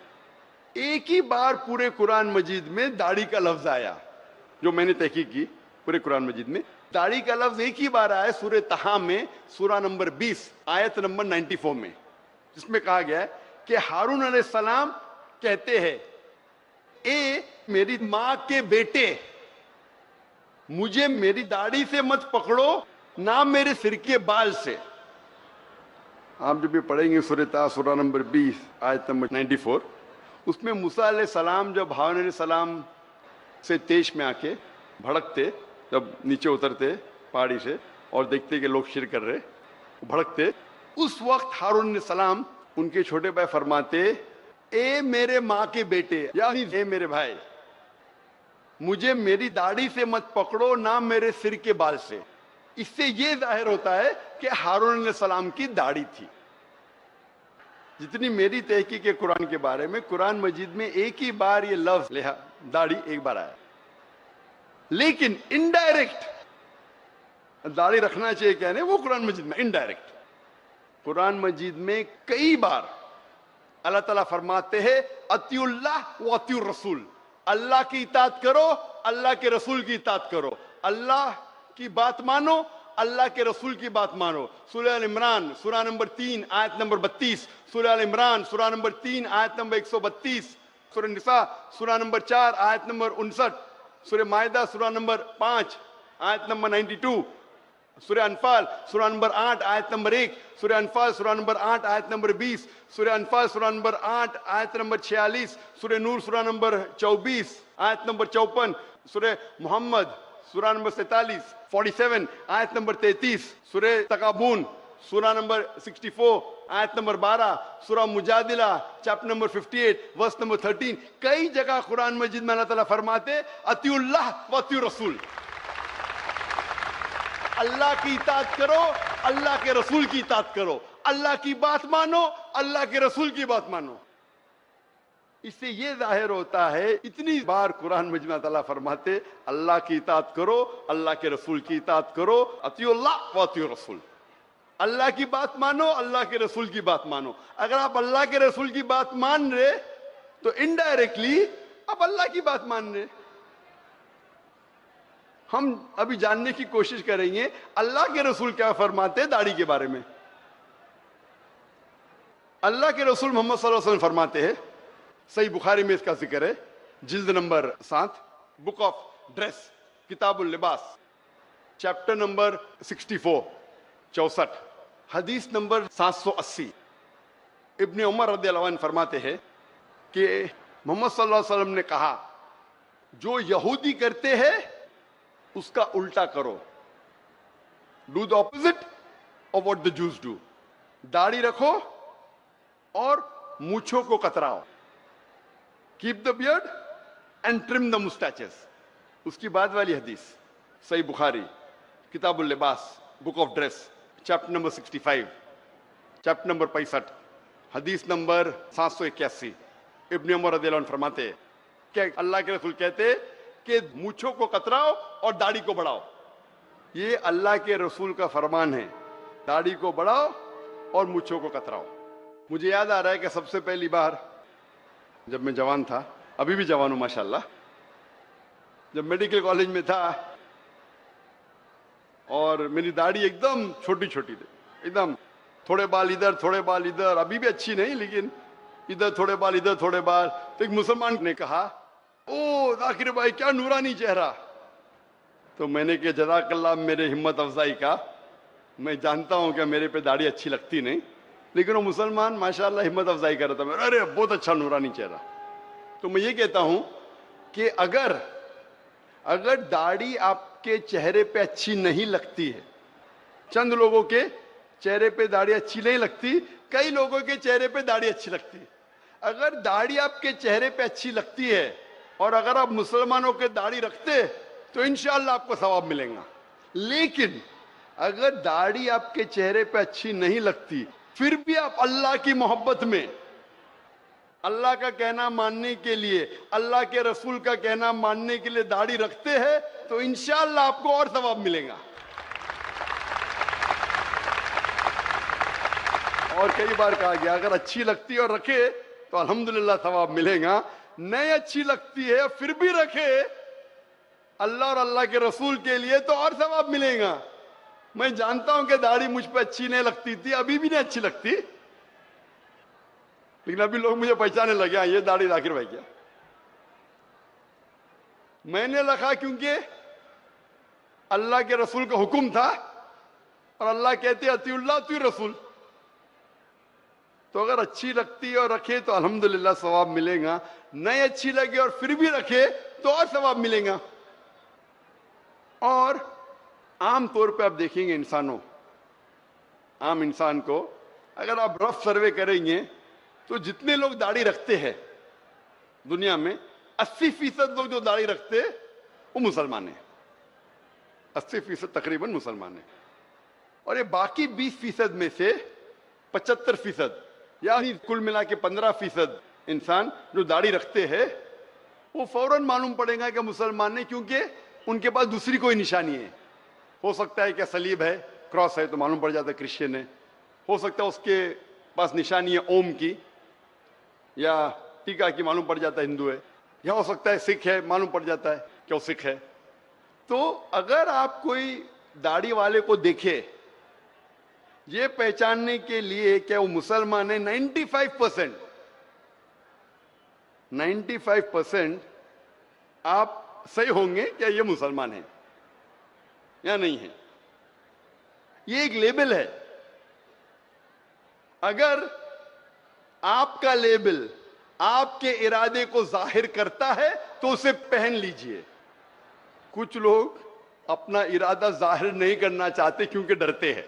ایک ہی بار پورے قرآن مجید میں داڑھی کا لفظ آیا، جو میں نے تحقیق کی پورے قرآن مجید میں داڑھی کا لفظ ایک ہی بار آیا سورہ طہ میں، سورہ نمبر 20 آیت نمبر 94 میں، جس میں کہا گیا ہے کہ ہارون علیہ السلام کہتے ہیں اے میری ماں کے بیٹے، مجھے میری داڑھی سے مت پکڑو نہ میرے سر کے بال سے. آپ جب یہ پڑھیں گے سورہ طہ سورہ نمبر 20 آیت نمبر 94، اس میں موسیٰ علیہ السلام جب ہارون علیہ السلام سے تیش میں آ کے بھڑکتے، جب نیچے اترتے پہاڑی سے اور دیکھتے کہ لوگ شرک کر رہے، بھڑکتے، اس وقت ہارون علیہ السلام ان کے چھوٹے بھائی فرماتے اے میرے ماں کے بیٹے، یعنی اے میرے بھائی، مجھے میری داڑھی سے مت پکڑو نہ میرے سر کے بال سے. اس سے یہ ظاہر ہوتا ہے کہ ہارون علیہ السلام کی داڑھی تھی. جتنی میری تحقیق ہے قرآن کے بارے میں، قرآن مجید میں ایک ہی بار یہ لفظ داڑھی ایک بار آیا. لیکن انڈائریکٹ داڑھی رکھنا چاہیے کہنے وہ قرآن مجید میں انڈائریکٹ. قرآن مجید میں کئی بار اللہ تعالیٰ فرماتے ہیں اطیعوا اللہ و اطیعوا الرسول، اللہ کی اطاعت کرو، اللہ کے رسول کی اطاعت کرو. اللہ کی بات مانو، اللہ کے رسول کی بات مانو. سورہ ال عمران سورہ نمبر 3 آیت نمبر 32، سورہ ال عمران سورہ نمبر 3 آیت نمبر 132، سورہ نساء سورہ نمبر 4 آیت نمبر 59، سورہ مائدہ سورہ نمبر 5 آیت نمبر 92، سورہ انفال سورہ نمبر 8 آیت نمبر 1، سورہ انفال سورہ نمبر 8 آیت نمبر 20، سورہ انفال سورہ نمبر 8 آیت نمبر 46، سورہ نور سورہ نمبر 24 آیت نمبر 54، سورہ محمد سورہ نمبر 47 آیت نمبر 33، سورہ تغابن سورہ نمبر 64 آیت نمبر 12 سورہ مجادلہ چیپٹر نمبر 58 ورس نمبر 13. کئی جگہ قرآن مجید میں اللہ تعالیٰ فرماتے اطیعوا اللہ و اطیعوا رسول. اللہ کی اطاعت کرو, اللہ کے رسول کی اطاعت کرو. اللہ کی بات مانو, اللہ کے رسول کی بات مانو. اس سے یہ ظاہر ہوتا ہے, اتنی بار قرآن مجید میں تعالیٰ فرماتے اللہ کی اطاعت کرو, اللہ کے رسول کی اطاعت کرو. اطیعوا اللہ و اطیعوا رسول. اللہ کی بات مانو, اللہ کے رسول کی بات مانو. اگر آپ اللہ کے رسول کی بات مان رہے تو انڈائریکٹلی آپ اللہ کی بات مان رہے. ہم ابھی جاننے کی کوشش کریں گے اللہ کے رسول کیا فرماتے ہیں داڑھی کے بارے میں. اللہ کے رسول محمد صلی اللہ علیہ وسلم فرماتے ہیں, صحیح بخاری میں اس کا ذکر ہے, جلد نمبر 7 بک آف ڈریس کتاب اللباس چیپٹر نمبر 64 حدیث نمبر 780. ابن عمر رضی اللہ عنہ فرماتے ہیں کہ محمد صلی اللہ علیہ وسلم نے کہا جو یہودی کرتے ہیں اس کا الٹا کرو. Do the opposite of what the Jews do. داڑھی رکھو اور مونچھوں کو کتراؤ. Keep the beard and trim the moustaches. اس کی بعد والی حدیث صحیح بخاری کتاب اللباس book of dress chapter number 65 chapter number 65 حدیث نمبر 781. ابن عمر رضی اللہ عنہ فرماتے کہ اللہ کے رسول کہتے کہ مونچھوں کو کتراؤ اور داڑھی کو بڑھاؤ. یہ اللہ کے رسول کا فرمان ہے, داڑھی کو بڑھاؤ اور مونچھوں کو کتراؤ. مجھے یاد آ رہا ہے کہ سب سے پہلی بار جب میں جوان تھا, ابھی بھی جوان ہوں ماشاءاللہ, جب میڈیکل کالج میں تھا اور میری داڑھی ایک دم چھوٹی چھوٹی تھی, ایک دم تھوڑے بال ادھر تھوڑے بال ادھر, ابھی بھی اچھی نہیں لیکن ادھر تھوڑے بال ادھر تھوڑے بال. تو ایک مسلمان نے کہا او ذاکر بھائی کیا نورانی چہرہ. تو میں نے کہ جزاک اللہ میرے ہمت افزائی کا, میں جانتا ہوں کہ میرے پہ داڑھی اچھی لگتی نہیں, لیکن وہ مسلمان ماشاءاللہ ہمت افزائی کر رہا تھا, ارے بہت اچھا نورانی چہرہ. تو میں یہ کہتا ہوں کہ اگر داڑھی آپ کے چہرے پہ اچھی نہیں لگتی ہے, چند لوگوں کے چہرے پہ داڑھی اچھی نہیں لگتی, کئی لوگوں کے چہرے پہ داڑھی اچھی لگتی ہے. اگر داڑھی آپ کے چہرے پہ اچھی لگتی ہے اور اگر آپ مسلمانوں کے داڑھی رکھتے تو انشاءاللہ آپ کو ثواب ملے گا. لیکن اگر داڑھی آپ کے چہرے پہ اچھی نہیں لگتی پھر بھی آپ اللہ کی محبت میں, اللہ کا کہنا ماننے کے لیے, اللہ کے رسول کا کہنا ماننے کے لیے داڑھی رکھتے ہیں تو انشاءاللہ آپ کو اور ثواب ملے گا. اور کئی بار کہا گیا اگر اچھی لگتی ہے اور رکھے تو الحمدللہ ثواب ملے گا, نہیں اچھی لگتی ہے پھر بھی رکھے اللہ اور اللہ کے رسول کے لیے تو اور ثواب ملے گا. میں جانتا ہوں کہ داڑھی مجھ پہ اچھی نہیں لگتی تھی, ابھی بھی نہیں اچھی لگتی, لیکن ابھی لوگ مجھے پہچانے لگے یہ داڑھی ذاکر بھائی کیا. میں نے رکھا کیونکہ اللہ کے رسول کا حکم تھا اور اللہ کہتے اطیعوا اللہ اطیعوا رسول. تو اگر اچھی لگتی اور رکھے تو الحمدللہ ثواب ملے گا, نہیں اچھی لگے اور پھر بھی رکھے تو اور ثواب ملے گا. اور عام طور پہ آپ دیکھیں گے عام انسان کو اگر آپ رف سروے کریں گے تو جتنے لوگ داڑھی رکھتے ہیں دنیا میں 80% لوگ جو داڑھی رکھتے وہ مسلمان ہیں. 80% تقریباً مسلمان ہیں. اور یہ باقی 20% میں سے 75% یعنی کل ملا کے 15% انسان جو داڑھی رکھتے ہیں وہ فوراً معلوم پڑے گا کہ مسلمان ہیں, کیونکہ ان کے پاس دوسری کوئی نشانی ہے. ہو سکتا ہے کہ صلیب ہے, کراس ہے تو معلوم پڑ جاتا ہے کرسچن ہے. ہو سکتا ہے اس کے پاس نشانی ہے اوم کی یا ٹیکا کی, معلوم پڑ جاتا ہے ہندو ہے. یا ہو سکتا ہے سکھ ہے, معلوم پڑ جاتا ہے کہ وہ سکھ ہے. تو اگر آپ کوئی داڑھی والے کو دیکھے یہ پہچاننے کے لیے کہ وہ مسلمان ہے, 95% آپ صحیح ہوں گے کہ یہ مسلمان ہے یا نہیں ہے. یہ ایک لیبل ہے. اگر آپ کا لیبل آپ کے ارادے کو ظاہر کرتا ہے تو اسے پہن لیجئے. کچھ لوگ اپنا ارادہ ظاہر نہیں کرنا چاہتے کیونکہ ڈرتے ہیں.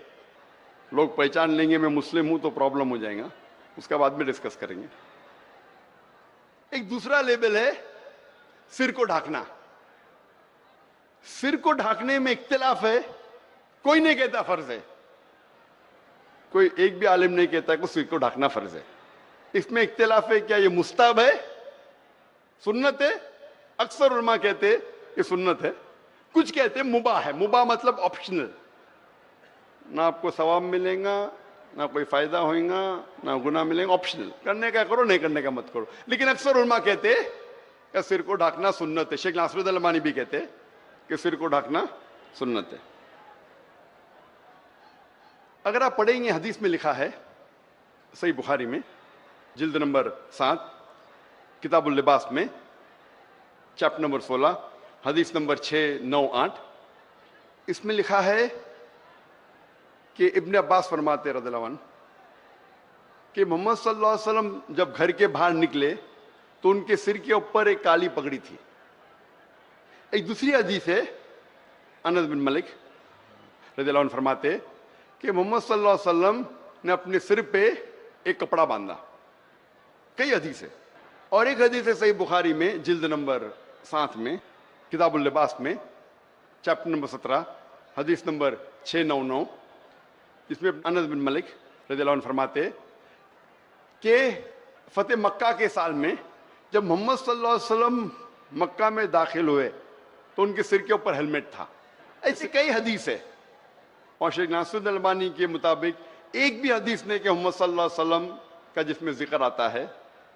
لوگ پہچان لیں گے میں مسلم ہوں تو پرابلم ہو جائے گا، اس کا بعد میں ڈسکس کریں گے۔ ایک دوسرا لیبل ہے سر کو ڈھانکنا۔ سر کو ڈھانکنے میں اختلاف ہے، کوئی نہیں کہتا فرض ہے، کوئی ایک بھی عالم نہیں کہتا کہ سر کو ڈھانکنا فرض ہے۔ اس میں اختلاف ہے، کیا یہ مستحب ہے، سنت ہے؟ اکثر علماء کہتے یہ سنت ہے، کچھ کہتے مباح ہے۔ مباح مطلب آپشنل، نہ آپ کو ثواب ملے گا، نہ کوئی فائدہ ہوئے گا، نہ گناہ ملے گا، آپشنل، کرنے کا کرو، نہیں کرنے کا مت کرو۔ لیکن اکثر علماء کہتے کہ سر کو ڈھانکنا سنت ہے۔ شیخ ناصر الدین البانی بھی کہتے کہ سر کو ڈھانکنا سنت ہے۔ اگر آپ پڑھیں گے حدیث میں لکھا ہے صحیح بخاری میں جلد نمبر 7 کتاب اللباس میں چیپٹر نمبر 16 حدیث نمبر 6، 9، 8، اس میں لکھا ہے کہ ابن عباس فرماتے رضی اللہ عنہ کہ محمد صلی اللہ علیہ وسلم جب گھر کے باہر نکلے تو ان کے سر کے اوپر ایک کالی پگڑی تھی۔ ایک دوسری حدیث ہے، انس بن مالک رضی اللہ عنہ فرماتے کہ محمد صلی اللہ علیہ وسلم نے اپنے سر پہ ایک کپڑا باندھا۔ کئی حدیث ہے، اور ایک حدیث ہے صحیح بخاری میں جلد نمبر 7 میں کتاب اللباس میں چیپٹر نمبر 17 حدیث نمبر 699، جس میں انس بن مالک رضی اللہ عنہ فرماتے کہ فتح مکہ کے سال میں جب محمد صلی اللہ علیہ وسلم مکہ میں داخل ہوئے تو ان کے سر کے اوپر ہیلمٹ تھا۔ ایسی کئی حدیث ہے، اور شیخ ناصر الدین البانی کے مطابق ایک بھی حدیث نہیں کہ محمد صلی اللہ علیہ وسلم کا جس میں ذکر آتا ہے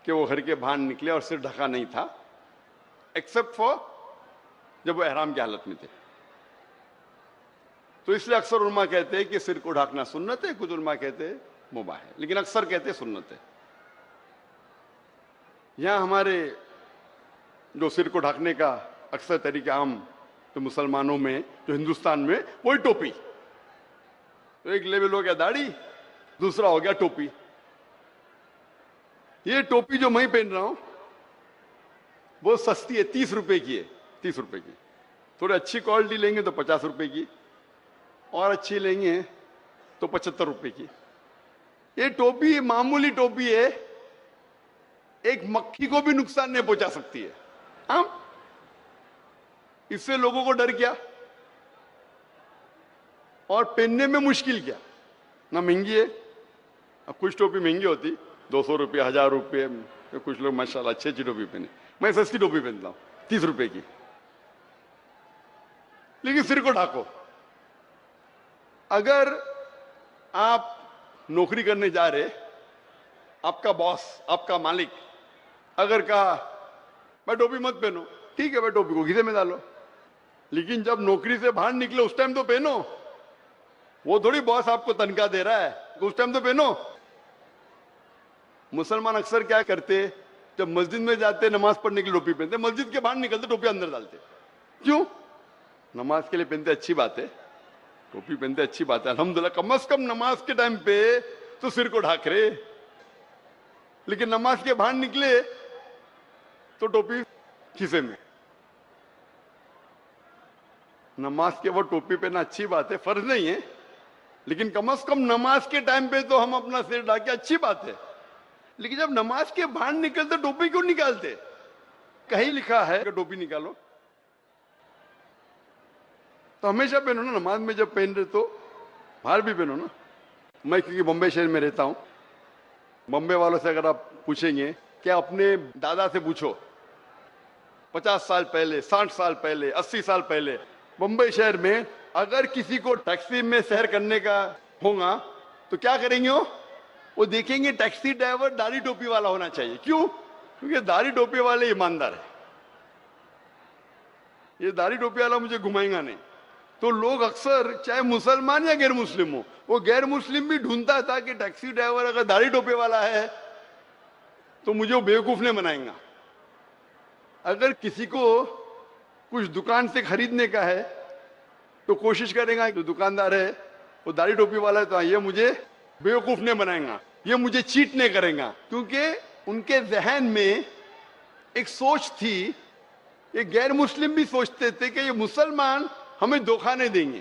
کہ وہ گھر کے باہر نکلے اور سر ڈھکا نہیں تھا، ایکسپٹ فار جب وہ احرام کی حالت میں تھے۔ تو اس لیے اکثر علماء کہتے ہیں کہ سر کو ڈھانکنا سنت ہے، کچھ علماء کہتے ہیں مباح ہے، لیکن اکثر کہتے ہیں سنت ہے۔ یہاں ہمارے جو سر کو ڈھانکنے کا اکثر طریقہ عام تو مسلمانوں میں جو ہندوستان میں وہی ٹوپی، تو ایک لیول ہو گیا داڑھی، دوسرا ہو گیا ٹوپی۔ یہ ٹوپی جو میں پہن رہا ہوں بہت سستی ہے، 30 روپے کی ہے، 30 روپے کی۔ تھوڑی اچھی کوالٹی لیں گے تو 50 روپے کی، اور اچھی لیں گے تو 75 روپے کی۔ یہ ٹوپی معمولی ٹوپی ہے، ایک مکھی کو بھی نقصان نہیں پہنچا سکتی ہے۔ ہاں، اس سے لوگوں کو ڈر کیا، اور پہننے میں مشکل کیا، نہ مہنگی ہے۔ اب کچھ ٹوپی مہنگی ہوتی، 200 روپے، 1000 روپے، کچھ لوگ ماشاءاللہ اچھی اچھی ٹوپی پہنے، میں سستی ٹوپی پہنتا ہوں 30 روپے کی۔ لیکن سر کو ڈھانکو۔ اگر آپ نوکری کرنے جا رہے، آپ کا باس، آپ کا مالک اگر کہا میں ٹوپی مت پہنو، ٹھیک ہے، میں ٹوپی کو گھیسے میں ڈالو، لیکن جب نوکری سے باہر نکلے اس ٹائم تو پہنو۔ وہ تھوڑی باس آپ کو تنخواہ دے رہا ہے تو اس ٹائم تو پہنو۔ مسلمان اکثر کیا کرتے، جب مسجد میں جاتے نماز پڑھنے کی ٹوپی پہنتے، مسجد کے باہر نکلتے ٹوپی اندر ڈالتے۔ کیوں؟ نماز کے لیے پہنتے، اچھی بات ہے، ٹوپی پہنتے اچھی بات ہے، الحمدللہ، کم از کم نماز کے ٹائم پہ تو سر کو ڈھانک رہے۔ لیکن نماز کے باہر نکلے تو ٹوپی کھیسے میں۔ نماز کے وہ ٹوپی پہننا اچھی بات ہے، فرض نہیں ہے، لیکن کم از کم نماز کے ٹائم پہ تو ہم اپنا سر ڈھانکے، اچھی بات ہے۔ لیکن جب نماز کے باہر نکلتے ٹوپی کیوں نکالتے؟ کہیں لکھا ہے کہ ٹوپی نکالو تو ہمیشہ پہنو نا، نماز میں جب پہن رہے تو باہر بھی پہنو نا۔ میں کیونکہ بمبئی شہر میں رہتا ہوں، بمبئی والوں سے اگر آپ پوچھیں گے کہ اپنے دادا سے پوچھو 50 سال پہلے، 60 سال پہلے، 80 سال پہلے بمبئی شہر میں اگر کسی کو ٹیکسی میں سیر کرنے کا ہوگا تو کیا کریں گے؟ وہ دیکھیں گے ٹیکسی ڈرائیور داڑھی ٹوپی والا ہونا چاہیے۔ کیوں؟ کیونکہ داڑھی ٹوپی والے ایماندار ہے، یہ داڑھی ٹوپی والا مجھے گھمائے گا نہیں۔ تو لوگ اکثر چاہے مسلمان یا غیر مسلم ہو، وہ غیر مسلم بھی ڈھونڈتا تھا کہ ٹیکسی ڈرائیور اگر داڑھی ٹوپی والا ہے تو مجھے وہ بیوقوف نہیں بنائیں گا۔ اگر کسی کو کچھ دکان سے خریدنے کا ہے تو کوشش کرے گا کہ دکاندار ہے وہ داڑھی ٹوپی والا ہے تو یہ مجھے بیوقوف نہیں بنائے گا، یہ مجھے چیٹ نہیں کرے گا، کیونکہ ان کے ذہن میں ایک سوچ تھی، یہ غیر مسلم بھی سوچتے تھے کہ یہ مسلمان ہمیں دھوکہ نہیں دیں گے،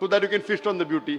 so that you can feast on the beauty।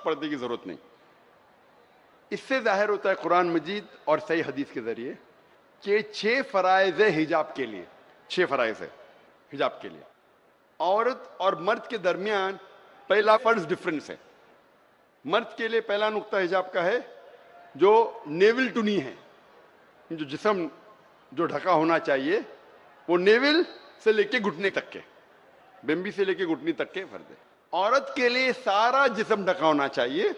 سخت پردے کی ضرورت نہیں. اس سے ظاہر ہوتا ہے قرآن مجید اور صحیح حدیث کے ذریعے کہ 6 فرائض حجاب کے لیے، 6 فرائض ہے حجاب کے لیے. عورت اور مرد کے درمیان پہلا فرض ڈفرنس ہے. مرد کے لیے پہلا نقطہ حجاب کا ہے جو نیول ٹو نی ہے، جو جسم جو ڈھکا ہونا چاہیے وہ نیول سے لے کے گھٹنے تک کے، بمبی سے لے کے گھٹنی تک کے فرض ہے. عورت کے لیے سارا جسم ڈھکا ہونا چاہیے،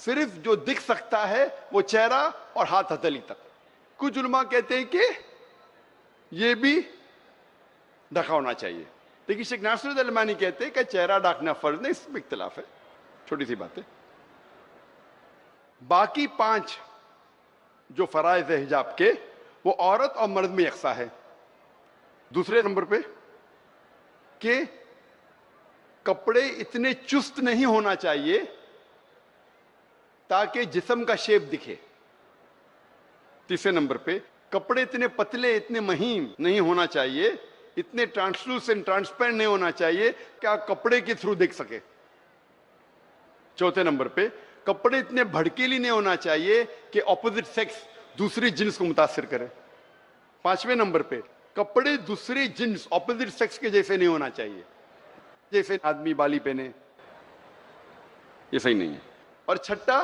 صرف جو دکھ سکتا ہے وہ چہرہ اور ہاتھ ہتھیلی تک. کچھ علماء کہتے ہیں کہ یہ بھی ڈھکا ہونا چاہیے، لیکن شیخ ناصر الدین الالبانی کہتے ہیں کہ چہرہ ڈھانکنا فرض نہیں. اس میں اختلاف ہے، چھوٹی سی بات ہے. باقی 5 جو فرائض ہے حجاب کے وہ عورت اور مرد میں یکساں ہے. دوسرے نمبر پہ کہ کپڑے اتنے چست نہیں ہونا چاہیے تاکہ جسم کا شیپ دکھے. تیسرے نمبر پہ کپڑے اتنے پتلے اتنے مہین نہیں ہونا چاہیے، اتنے ٹرانسلوسنٹ ٹرانسپیرنٹ نہیں ہونا چاہیے کہ آپ کپڑے کے تھرو دیکھ سکے. چوتھے نمبر پہ کپڑے اتنے بھڑکیلی نہیں ہونا چاہیے کہ اپوزٹ سیکس دوسری جنس کو متاثر کرے. 5ویں نمبر پہ کپڑے دوسری جنس اپوزٹ سیکس کے جیسے نہیں ہونا چاہیے، جیسے آدمی بالی پہنے، یہ صحیح نہیں ہے. اور چھٹا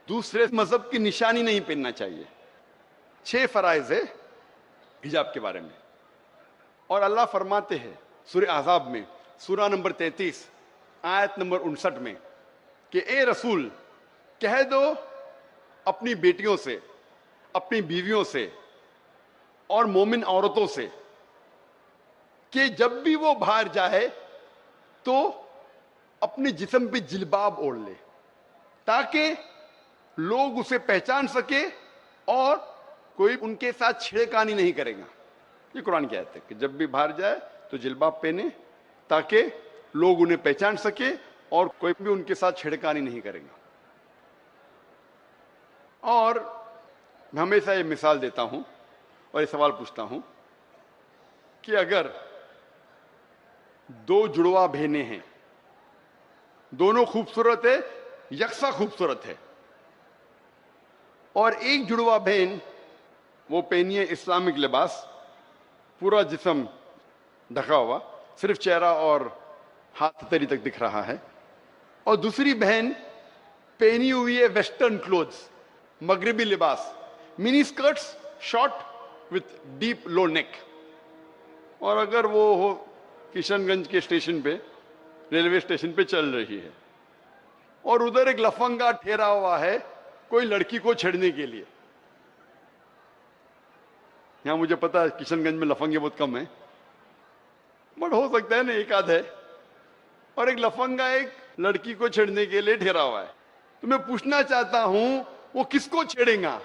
دوسرے مذہب کی نشانی نہیں پہننا چاہیے. 6 فرائض ہے حجاب کے بارے میں. اور اللہ فرماتے ہیں سورہ احزاب میں سورہ نمبر 33 آیت نمبر 59 میں کہ اے رسول کہہ دو اپنی بیٹیوں سے، اپنی بیویوں سے اور مومن عورتوں سے کہ جب بھی وہ باہر جائے تو اپنے جسم پہ جلباب اوڑھ لے تاکہ لوگ اسے پہچان سکے اور کوئی ان کے ساتھ چھیڑخانی نہیں کرے گا. یہ قرآن کی آیت ہے کہ جب بھی باہر جائے تو جلباب پہنے تاکہ لوگ انہیں پہچان سکے اور کوئی بھی ان کے ساتھ چھیڑخانی نہیں کرے گا. اور میں ہمیشہ یہ مثال دیتا ہوں اور یہ سوال پوچھتا ہوں کہ اگر 2 جڑواں بہنیں ہیں، دونوں خوبصورت ہے، یکساں خوبصورت ہے، اور ایک جڑواں بہن وہ پہنی ہے اسلامک لباس، پورا جسم ڈھکا ہوا، صرف چہرہ اور ہاتھ تری تک دکھ رہا ہے، اور دوسری بہن پہنی ہوئی ہے ویسٹرن کلوتھس، مغربی لباس، منی اسکرٹس، شارٹ وتھ ڈیپ لو نیک. اور اگر وہ ہو کشن گنج کے اسٹیشن پہ، ریلوے اسٹیشن پہ چل رہی ہے اور ادھر ایک لفنگا ٹھہرا ہوا ہے کوئی لڑکی کو چھیڑنے کے لیے. یہاں مجھے پتا ہے کشن گنج میں لفنگے بہت کم ہیں، بٹ ہو سکتا ہے نا ایک آدھ ہے، اور ایک لفنگا ایک لڑکی کو چھیڑنے کے لیے ٹھہرا ہوا ہے. تو میں پوچھنا چاہتا ہوں وہ کس کو چھیڑے گا؟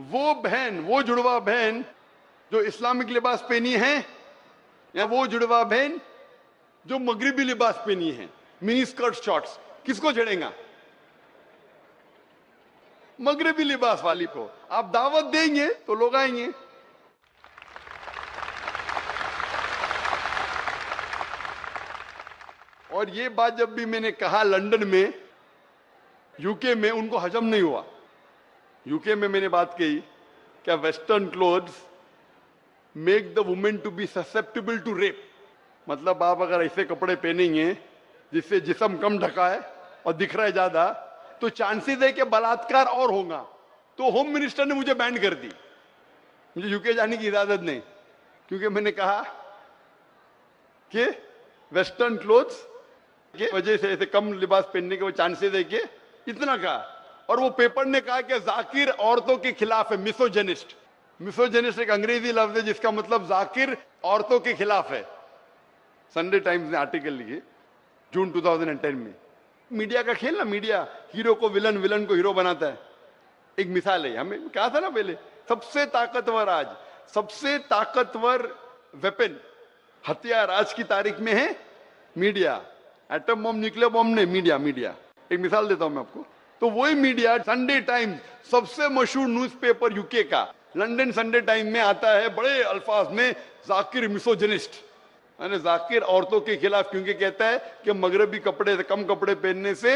وہ بہن، وہ جڑواں بہن جو اسلامک لباس پہنی ہے، یا وہ جڑواں بہن جو مغربی لباس پہنی ہے، منی اسکرٹ شارٹس؟ کس کو چھیڑے گا؟ مغربی لباس والی کو. آپ دعوت دیں گے تو لوگ آئیں گے. اور یہ بات جب بھی میں نے کہا لندن میں، یو کے میں، ان کو ہضم نہیں ہوا. یو کے میں نے بات کہی کہ western clothes make the woman to be susceptible to rape. مطلب آپ اگر ایسے کپڑے پہنیں گے جس سے جسم کم ڈھکا ہے اور دکھ رہا ہے زیادہ، تو چانسز ہے کہ بلاತ್ಕಾರ اور ہوگا. تو ہوم منسٹر نے مجھے بین کر دی، مجھے یو کے جانے کی اجازت نہیں، کیونکہ میں نے کہا کہ ویسٹرن کلوتھس کی وجہ سے ایسے کم لباس پہننے کے وہ چانسز ہے کہ اتنا کہا. اور وہ پیپر نے کہا کہ ذاکر عورتوں کے خلاف ہے، میسوجینسٹ. میسوجینسٹ ایک انگریزی لفظ ہے جس کا مطلب ذاکر عورتوں کے خلاف ہے. سنڈے ٹائمز نے آرٹیکل لکھے جون 2010 میں. میڈیا کا کھیل نا، میڈیا ہیرو کو ولن، ولن کو ہیرو بناتا ہے. ایک مثال ہے، ہمیں کہا تھا نا پہلے، سب سے طاقتور آج، سب سے طاقتور ویپن، ہتھیار آج کی تاریخ میں ہے media. Atom bomb, nuclear bomb نے، میڈیا. میڈیا ایک مثال دیتا ہوں میں آپ کو. تو وہی میڈیا، سنڈے ٹائمز سب سے مشہور نیوز پیپر یو کے کا، لندن سنڈے ٹائم میں آتا ہے بڑے الفاظ میں ذاکر میسوجنسٹ، یعنی ذاکر عورتوں کے خلاف، کیونکہ کہتا ہے کہ مغربی کپڑے، کم کپڑے پہننے سے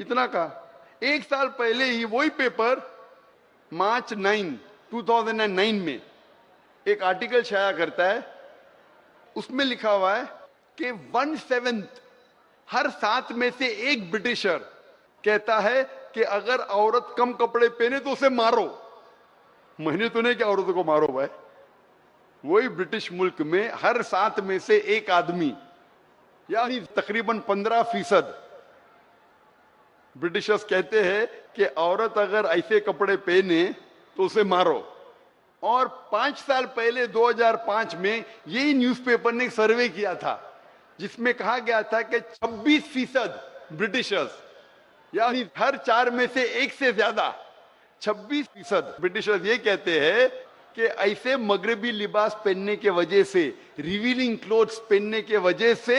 اتنا کہا. 1 سال پہلے ہی وہی پیپر مارچ 9 2009 میں ایک آرٹیکل شائع کرتا ہے. اس میں لکھا ہوا ہے کہ 1/7 ہر 7 میں سے ایک برٹشر کہتا ہے کہ اگر عورت کم کپڑے پہنے تو اسے مارو. میں نے تو نہیں کہ عورتوں کو مارو بھائی. وہی برٹش ملک میں ہر 7 میں سے ایک آدمی یعنی تقریباً 15% برٹشرز کہتے ہیں کہ عورت اگر ایسے کپڑے پہنے تو اسے مارو. اور 5 سال پہلے 2005 میں یہی نیوز پیپر نے ایک سروے کیا تھا جس میں کہا گیا تھا کہ 26% برٹشرز یعنی ہر 4 میں سے ایک سے زیادہ 26% برٹشرز یہ کہتے ہیں کہ ایسے مغربی لباس پہننے کے وجہ سے ریویلنگ کلوتھس پہننے کے وجہ سے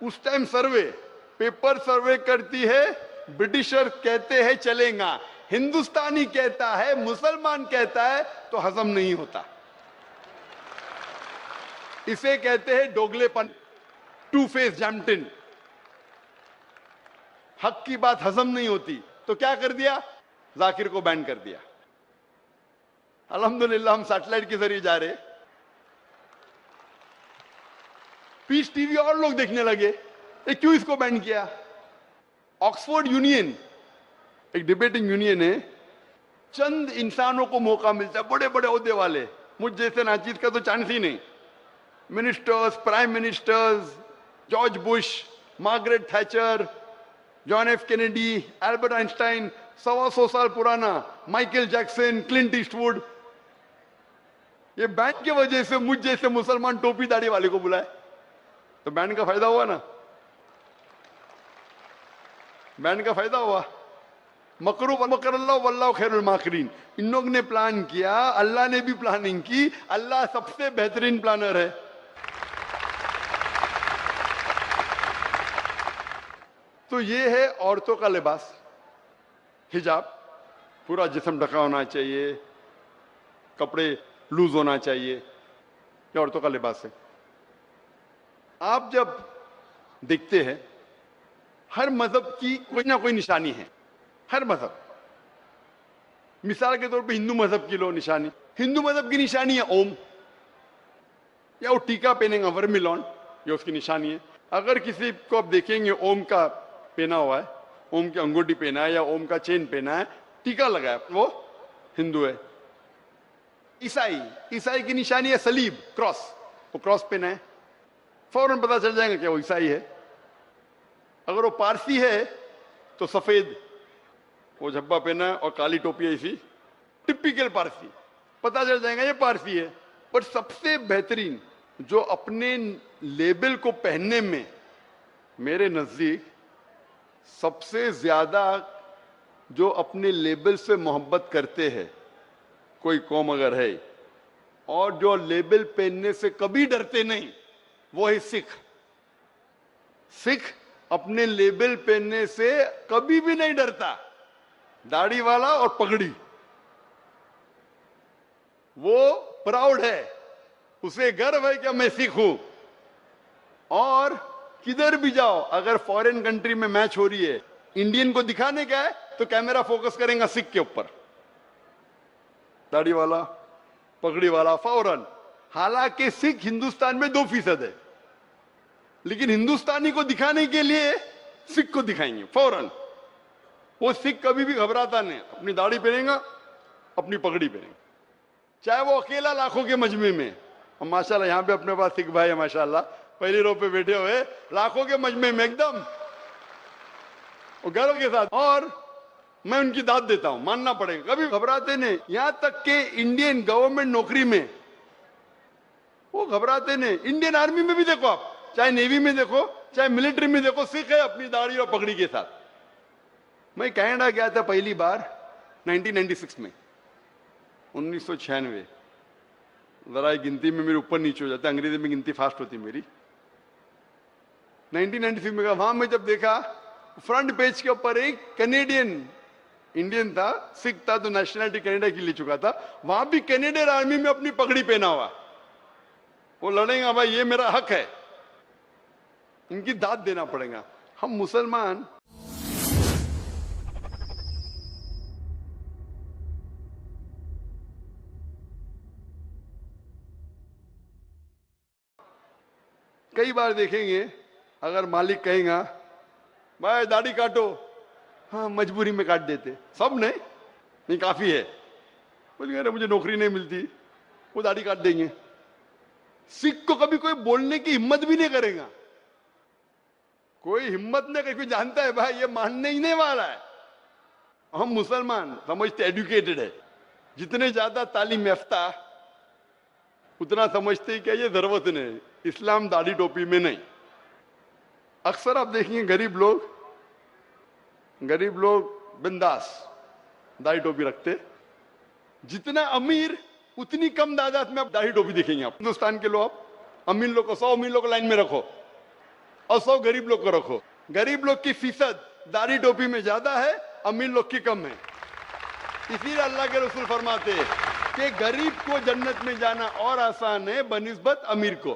اس ٹائم سروے پیپر سروے کرتی ہے, برٹشر کہتے ہیں چلیں گا, ہندوستانی کہتا ہے, مسلمان کہتا ہے تو ہضم نہیں ہوتا. اسے کہتے ہیں ڈوگلے پن, ٹو فیس جیمٹن. حق کی بات ہضم نہیں ہوتی تو کیا کر دیا, ذاکر کو بین کر دیا. الحمدللہ ہم سیٹلائٹ کے ذریعے جا رہے, پیس ٹی وی اور لوگ دیکھنے لگے. کیوں اس کو بین کیا؟ آکسفورڈ یونین ایک ڈیبیٹنگ یونین ہے, چند انسانوں کو موقع ملتا ہے, بڑے بڑے عہدے والے, مجھ جیسے ناچیز کا تو چانس ہی نہیں, ministers, prime ministers, George Bush, Margaret Thatcher, John F Kennedy, Albert Einstein, 125 سال پرانا Michael Jackson, Clint Eastwood. یہ بین کی وجہ سے مجھ جیسے مسلمان ٹوپی داڑھی والے کو بلائے تو بین کا فائدہ ہوا نا, بین کا فائدہ ہوا. مکروا ومکر اللہ واللہ خیر الماکرین. ان لوگ نے پلان کیا, اللہ نے بھی پلاننگ کی, اللہ سب سے بہترین پلانر ہے. تو یہ ہے عورتوں کا لباس, حجاب, پورا جسم ڈھکا ہونا چاہیے, کپڑے لوز ہونا چاہیے, یہ عورتوں کا لباس ہے. آپ جب دیکھتے ہیں ہر مذہب کی کوئی نہ کوئی نشانی ہے, ہر مذہب. مثال کے طور پہ ہندو مذہب کی لو نشانی, ہندو مذہب کی نشانی ہے اوم, یا وہ ٹیکا پہنیں گا ورملون, یہ اس کی نشانی ہے. اگر کسی کو آپ دیکھیں گے اوم کا پہنا ہوا ہے, اوم کی انگوٹھی پہنا ہے یا اوم کا چین پہنا ہے, ٹیکا لگایا, وہ ہندو ہے. عیسائی کی نشانی ہے صلیب, کراس, وہ کراس پہنا ہے, فوراً پتا چل جائے گا کہ وہ عیسائی ہے. اگر وہ پارسی ہے تو سفید وہ جھبا پہنا ہے اور کالی ٹوپی ایسی, ٹپیکل پارسی, پتا چل جائے گا یہ پارسی ہے. اور سب سے بہترین جو اپنے لیبل کو پہننے میں میرے نزدیک سب سے زیادہ جو اپنے لیبل سے محبت کرتے ہیں کوئی قوم اگر ہے, اور جو لیبل پہننے سے کبھی ڈرتے نہیں, وہ ہے سکھ. سکھ اپنے لیبل پہننے سے کبھی بھی نہیں ڈرتا, داڑھی والا اور پگڑی, وہ پراؤڈ ہے, اسے گرو ہے کہ میں سکھ ہوں. اور کدھر بھی جاؤ, اگر فورن کنٹری میں میچ ہو رہی ہے, انڈین کو دکھانے کا ہے تو کیمرہ فوکس کریں گا سکھ کے اوپر, داڑھی والا, پگڑی والا, فوراً. حالانکہ سکھ ہندوستان میں 2% ہے, لیکن ہندوستانی کو دکھانے کے لیے سکھ کو دکھائیں گے فوراً. وہ سکھ کبھی بھی گھبراتا نہیں, اپنی داڑھی پہنے گا, اپنی پگڑی پہنے گا, چاہے وہ اکیلا لاکھوں کے مجمع میں. اور ماشاءاللہ یہاں پہ اپنے پاس سکھ بھائی ہے ماشاءاللہ, پہلی رو پہ بیٹھے ہوئے, لاکھوں کے مجمع میں ایک دم گرو کے ساتھ. اور میں ان کی داد دیتا ہوں, ماننا پڑے گا, کبھی گھبراتے نہیں. یہاں تک کہ انڈین گورنمنٹ نوکری میں وہ گھبراتے نہیں. انڈین آرمی میں بھی دیکھو آپ, چاہے نیوی میں دیکھو, چاہے ملٹری میں دیکھو, سکھ ہے اپنی داڑھی اور پگڑی کے ساتھ. میں کینیڈا گیا تھا پہلی بار 1996 میں, 1996. ذرا گنتی میں میرے اوپر نیچے ہو جاتا ہے, انگریزی میں گنتی فاسٹ ہوتی میری. 1996 میں گیا, وہاں میں جب دیکھا فرنٹ پیج کے اوپر ایک کینیڈین, انڈین تھا, سکھ تھا تو نیشنلٹی کینیڈا کی لے چکا تھا, وہاں بھی کینیڈین آرمی میں اپنی پگڑی پہنا ہوا. وہ لڑیں گا بھائی, یہ میرا حق ہے, ان کی داد دینا پڑے گا. ہم مسلمان کئی بار دیکھیں گے اگر مالک کہیں گا بھائی داڑھی کاٹو, ہاں مجبوری میں کاٹ دیتے. سب نہیں کافی ہے, بولیں گے مجھے نوکری نہیں ملتی, وہ داڑھی کاٹ دیں گے. سکھ کو کبھی کوئی بولنے کی ہمت بھی نہیں کرے گا, کوئی ہمت نہیں کرے, کوئی جانتا ہے بھائی یہ ماننے ہی نہیں والا ہے. ہم مسلمان سمجھتے ایڈوکیٹڈ ہے, جتنے زیادہ تعلیم یافتہ اتنا سمجھتے کہ یہ ضرورت نہیں, اسلام داڑھی ٹوپی میں نہیں. اکثر آپ دیکھیں گے غریب لوگ بنداس داڑھی ٹوپی رکھتے, جتنا امیر اتنی کم تعداد میں آپ داڑھی ٹوپی دیکھیں گے. آپ ہندوستان کے لوگ آپ امیر لوگ کو 100 امیر لوگ کو لائن میں رکھو اور 100 غریب لوگ کو رکھو, غریب لوگ کی فیصد داڑھی ٹوپی میں زیادہ ہے, امیر لوگ کی کم ہے. اسی لیے اللہ کے رسول فرماتے ہیں کہ غریب کو جنت میں جانا اور آسان ہے بنسبت امیر کو.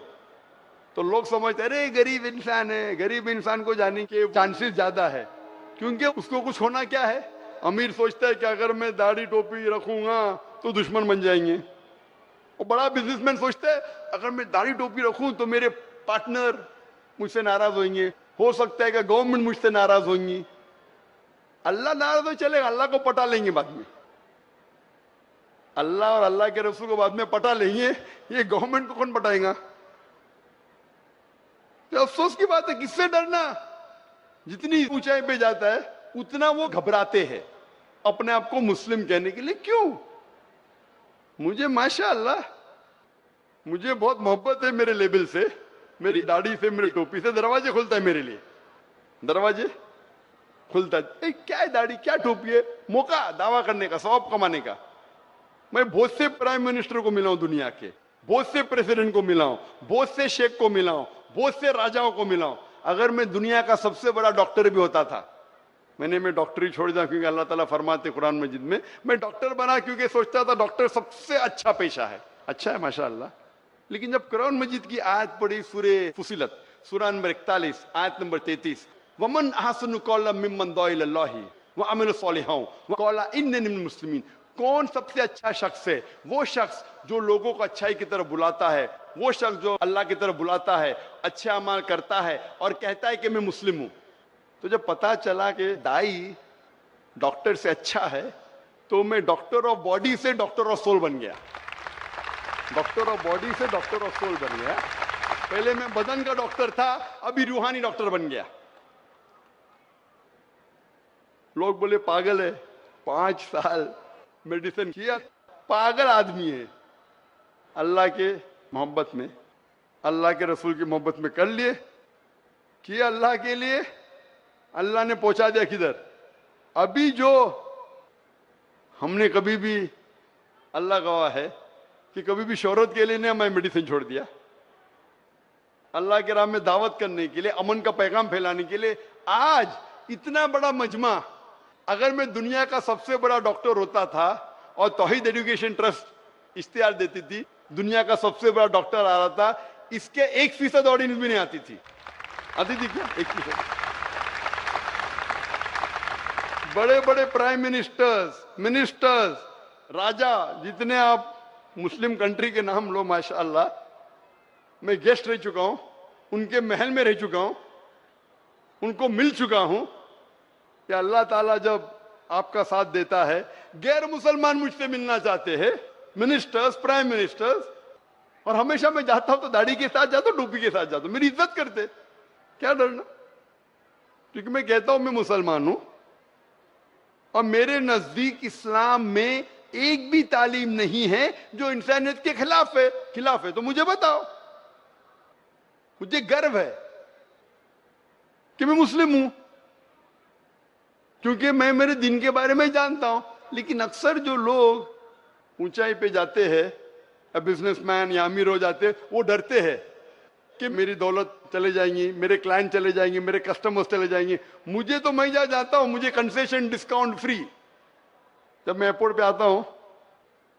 تو لوگ سمجھتے ہیں ارے غریب انسان ہے, غریب انسان کو جانے کے چانسز زیادہ ہے کیونکہ اس کو کچھ ہونا کیا ہے. امیر سوچتا ہے کہ اگر میں داڑھی ٹوپی رکھوں گا تو دشمن بن جائیں گے, اور بڑا بزنس مین سوچتا ہے اگر میں داڑھی ٹوپی رکھوں تو میرے پارٹنر مجھ سے ناراض ہوئیں گے, ہو سکتا ہے کہ گورنمنٹ مجھ سے ناراض ہوئیں گی. اللہ ناراض ہو چلے گا, اللہ کو پٹا لیں گے بعد میں, اللہ اور اللہ کے رسول کو بعد میں پٹا لیں گے, یہ گورنمنٹ کو کون پٹائے گا. تو افسوس کی بات ہے, کس سے ڈرنا. جتنی اونچائی پہ جاتا ہے اتنا وہ گھبراتے ہیں اپنے آپ کو مسلم کہنے کے لیے. کیوں؟ مجھے ماشاء اللہ مجھے بہت محبت ہے میرے لیبل سے, میری داڑھی سے, میری ٹوپی سے. دروازے کھلتا ہے میرے لیے, دروازے کھلتا ہے. کیا ہے داڑھی, کیا ٹوپی ہے, موقع دعویٰ کرنے کا, ثواب کمانے کا. میں بہت سے پرائم منسٹر کو ملا ہوں دنیا کے, بہت سے پریزیڈنٹ کو ملا ہوں, بہت سے شیخ کو ملا ہوں, بہت سے راجاؤں کو ملا ہوں. اگر میں دنیا کا سب سے بڑا ڈاکٹر بھی ہوتا تھا, میں ڈاکٹری چھوڑ دیا کیونکہ اللہ تعالیٰ فرماتے قرآن مجید میں ڈاکٹر بنا کیونکہ سوچتا تھا ڈاکٹر سب سے اچھا پیشہ ہے. اچھا ہے ماشاء اللہ, لیکن جب قرآن مجید کی آیت پڑھی سورہ فصلت سورہ نمبر 41 آیت نمبر 33, ومن احسن قولا ممن دعا الی اللہ وعمل صالحا وقال اننی من المسلمین, کون سب سے اچھا شخص ہے؟ وہ شخص جو لوگوں کو اچھائی کی طرف بلاتا ہے, وہ شخص جو اللہ کی طرف بلاتا ہے, اچھے اعمال کرتا ہے اور کہتا ہے کہ میں مسلم ہوں. تو جب پتا چلا کہ دائی ڈاکٹر سے اچھا ہے تو میں ڈاکٹر آف باڈی سے ڈاکٹر آف سول بن گیا. ڈاکٹر آف باڈی سے ڈاکٹر آف سول بن گیا. پہلے میں بدن کا ڈاکٹر تھا, ابھی روحانی ڈاکٹر بن گیا. لوگ بولے پاگل ہے, 5 سال میڈیسن کیا, پاگل آدمی ہے. اللہ کے محبت میں, اللہ کے رسول کی محبت میں کر لیے, کیا اللہ کے لیے, اللہ نے پہنچا دیا کدھر. ابھی جو ہم نے کبھی بھی, اللہ گواہ ہے کہ کبھی بھی شہرت کے لیے نہیں میں میڈیسن چھوڑ دیا, اللہ کے راہ میں دعوت کرنے کے لیے, امن کا پیغام پھیلانے کے لیے. آج اتنا بڑا مجمع, اگر میں دنیا کا سب سے بڑا ڈاکٹر ہوتا تھا اور توحید ایجوکیشن ٹرسٹ اشتہار دیتی تھی, دنیا کا سب سے بڑا ڈاکٹر آ رہا تھا, اس کے 1% آڈینس بھی نہیں آتی تھی. آتی تھی کیا 1%؟ بڑے بڑے پرائم منسٹرز, راجا, جتنے آپ مسلم کنٹری کے نام لو, ماشاء اللہ میں گیسٹ رہ چکا ہوں, ان کے محل میں رہ چکا ہوں, ان کو مل چکا ہوں. کہ اللہ تعالیٰ جب آپ کا ساتھ دیتا ہے, غیر مسلمان مجھ سے ملنا چاہتے ہیں, منسٹرز, پرائم منسٹرز, اور ہمیشہ میں جاتا ہوں تو داڑھی کے ساتھ جاتا ہوں, ٹوپی کے ساتھ جاتا ہوں. میری عزت کرتے, کیا ڈرنا, کیونکہ میں کہتا ہوں میں مسلمان ہوں اور میرے نزدیک اسلام میں ایک بھی تعلیم نہیں ہے جو انسانیت کے خلاف ہے. تو مجھے بتاؤ, مجھے گرو ہے کہ میں مسلم ہوں کیونکہ میں میرے دین کے بارے میں جانتا ہوں. لیکن اکثر جو لوگ اونچائی پہ جاتے ہیں, بزنس مین یا امیر ہو جاتے ہیں, وہ ڈرتے ہیں کہ میری دولت چلے جائیں گی, میرے کلائنٹ چلے جائیں گے, میرے کسٹمرز چلے جائیں گے. مجھے تو, میں جہاں جاتا ہوں مجھے کنسیشن ڈسکاؤنٹ فری. جب میں ایئرپورٹ پہ آتا ہوں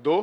2,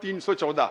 314,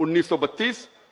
1932,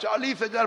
40,000,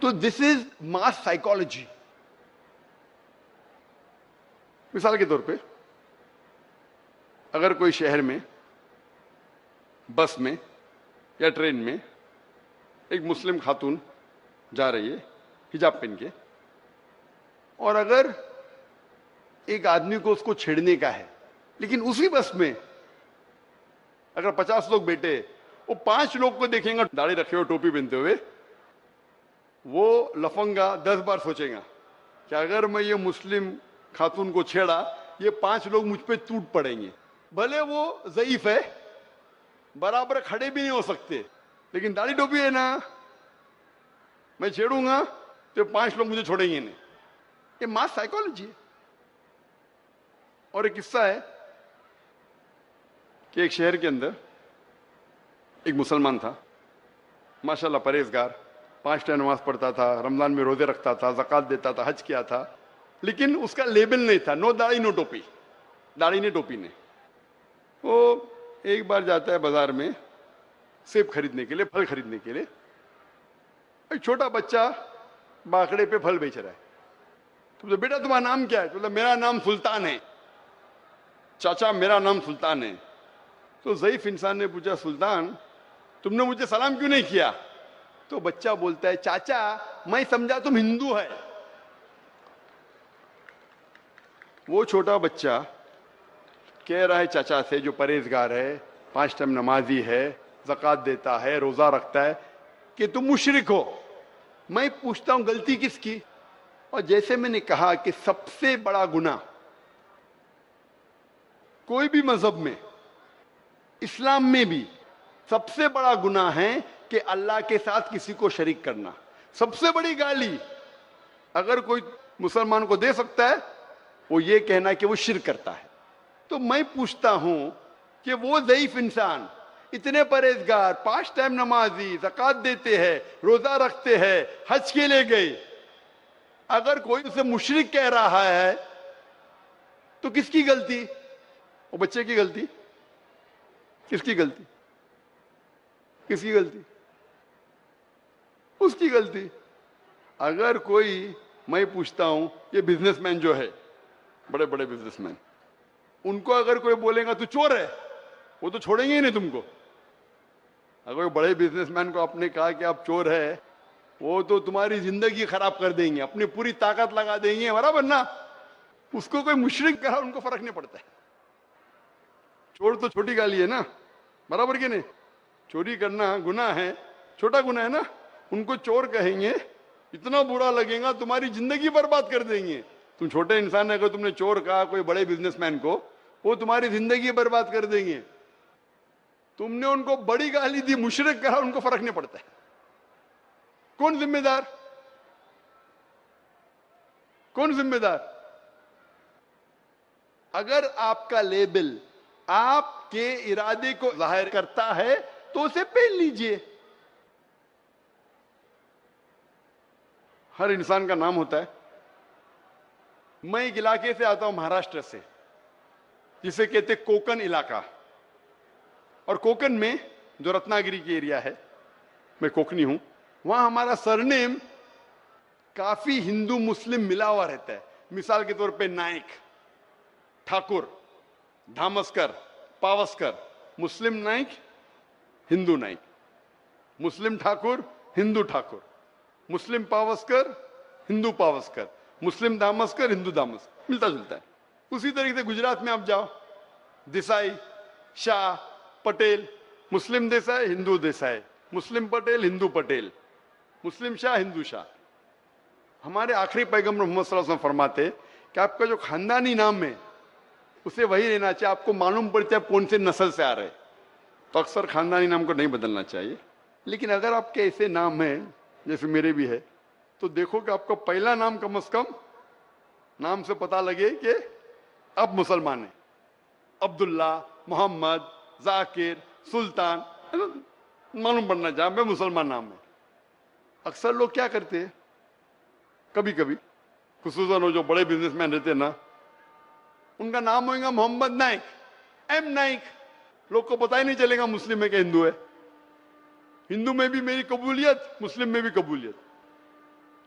تو دس از ماس سائیکالوجی. مثال کے طور پہ اگر کوئی شہر میں بس میں یا ٹرین میں ایک مسلم خاتون جا رہی ہے حجاب پہن کے, اور اگر ایک آدمی کو اس کو چھیڑنے کا ہے, لیکن اسی بس میں اگر 50 لوگ بیٹھے, وہ 5 لوگ کو دیکھیں گا داڑھی رکھے ہوئے ٹوپی پہنتے ہوئے, وہ لفنگا 10 بار سوچے گا کہ اگر میں یہ مسلم خاتون کو چھیڑا یہ 5 لوگ مجھ پہ ٹوٹ پڑیں گے. بھلے وہ ضعیف ہے, برابر کھڑے بھی نہیں ہو سکتے, لیکن داڑھی ٹوپی ہے نا, میں چھیڑوں گا تو 5 لوگ مجھے چھوڑیں گے نہیں. یہ ماس سائیکالوجی ہے. اور ایک قصہ ہے کہ ایک شہر کے اندر ایک مسلمان تھا, ماشاءاللہ پرہیزگار, 5 ٹائم نماز پڑھتا تھا, رمضان میں روزے رکھتا تھا, زکوٰۃ دیتا تھا, حج کیا تھا, لیکن اس کا لیبل نہیں تھا, نو داڑھی نو ٹوپی, داڑھی نے ٹوپی نے. وہ ایک بار جاتا ہے بازار میں سیب خریدنے کے لیے, پھل خریدنے کے لیے. ایک چھوٹا بچہ باکڑے پہ پھل بیچ رہا ہے. تو بیٹا تمہارا نام کیا ہے؟ تو میرا نام سلطان ہے. چاچا میرا نام سلطان ہے. تو ضعیف انسان نے پوچھا, سلطان تم نے مجھے سلام کیوں نہیں کیا؟ تو بچہ بولتا ہے, چاچا میں سمجھا تم ہندو ہے. وہ چھوٹا بچہ کہہ رہا ہے چاچا سے, جو پرہیزگار ہے, 5 ٹائم نمازی ہے, زکوٰۃ دیتا ہے, روزہ رکھتا ہے, کہ تم مشرک ہو. میں پوچھتا ہوں غلطی کس کی؟ اور جیسے میں نے کہا کہ سب سے بڑا گناہ کوئی بھی مذہب میں, اسلام میں بھی سب سے بڑا گناہ ہے کہ اللہ کے ساتھ کسی کو شریک کرنا. سب سے بڑی گالی اگر کوئی مسلمان کو دے سکتا ہے وہ یہ کہنا کہ وہ شرک کرتا ہے. تو میں پوچھتا ہوں کہ وہ ضعیف انسان, اتنے پرہیزگار, 5 ٹائم نمازی, زکوٰۃ دیتے ہیں, روزہ رکھتے ہیں, حج کے لیے گئے, اگر کوئی اسے مشرک کہہ رہا ہے تو کس کی غلطی؟ وہ بچے کی غلطی؟ کس کی غلطی؟ کس کی غلطی؟ اس کی غلطی. اگر کوئی, میں پوچھتا ہوں یہ بزنس مین جو ہے, بڑے بڑے بزنس مین, ان کو اگر کوئی بولے گا تو چور ہے, وہ تو چھوڑیں گے ہی نہیں تم کو. اگر بڑے بزنس مین کو آپ نے کہا کہ آپ چور ہے, وہ تو تمہاری زندگی خراب کر دیں گے, اپنی پوری طاقت لگا دیں گے, برابر نا. اس کو کوئی مشرک کہا ان کو فرق نہیں پڑتا ہے. چور تو چھوٹی گالی ہے نا, برابر کہ نہیں؟ چوری کرنا گناہ ہے, چھوٹا گناہ ہے نا. ان کو چور کہیں گے, اتنا برا لگے گا, تمہاری زندگی برباد کر دیں گے. تم چھوٹے انسان اگر تم نے چور کہا کوئی بڑے بزنس مین کو, وہ تمہاری زندگی برباد کر دیں گے. تم نے ان کو بڑی گالی دی, مشرک کہا, ان کو فرق نہیں پڑتا ہے. کون ذمہ دار؟ کون ذمہ دار؟ اگر آپ کا لیبل آپ کے ارادے کو ظاہر کرتا ہے تو اسے پہن لیجئے. ہر انسان کا نام ہوتا ہے. میں ایک علاقے سے آتا ہوں, مہاراشٹر سے, جسے کہتے کوکن علاقہ. اور کوکن میں جو رتناگری کی ایریا ہے, میں کوکنی ہوں, وہاں ہمارا سرنیم کافی ہندو مسلم ملا ہوا رہتا ہے. مثال کے طور پہ نائک, ٹھاکر, دھامسکر, پاوسکر. مسلم نائک, ہندو نائک. مسلم ٹھاکر, ہندو ٹھاکر. مسلم پاوسکر, ہندو پاوسکر. مسلم دھامسکر, ہندو دھامسکر. ملتا جلتا ہے. اسی طریقے سے گجرات میں آپ جاؤ, دیسائی, شاہ, پٹیل. مسلم دیسائی, ہندو دیسائی. مسلم پٹیل, ہندو پٹیل. مسلم شاہ, ہندو شاہ. ہمارے آخری پیغمبر محمد صلی اللہ علیہ وسلم فرماتے کہ آپ کا جو خاندانی نام ہے اسے وہی رہنا چاہیے. آپ کو معلوم پڑتا ہے کون سے نسل سے آ رہے, تو اکثر خاندانی نام کو نہیں بدلنا چاہیے. لیکن اگر آپ کے ایسے نام ہیں جیسے میرے بھی ہے, تو دیکھو کہ آپ کا پہلا نام کم از کم نام سے پتا لگے کہ اب مسلمان ہیں. عبداللہ, محمد, ذاکر, سلطان, معلوم پڑنا چاہیے میں مسلمان نام ہے. اکثر لوگ کیا کرتے ہیں, کبھی کبھی خصوصاً وہ جو بڑے بزنس مین رہتے ہیں نا, ان کا نام ہوئے گا محمد نائک, ایم نائک. لوگ کو پتہ ہی نہیں چلے گا مسلم ہے کہ ہندو ہے. ہندو میں بھی میری قبولیت, مسلم میں بھی قبولیت.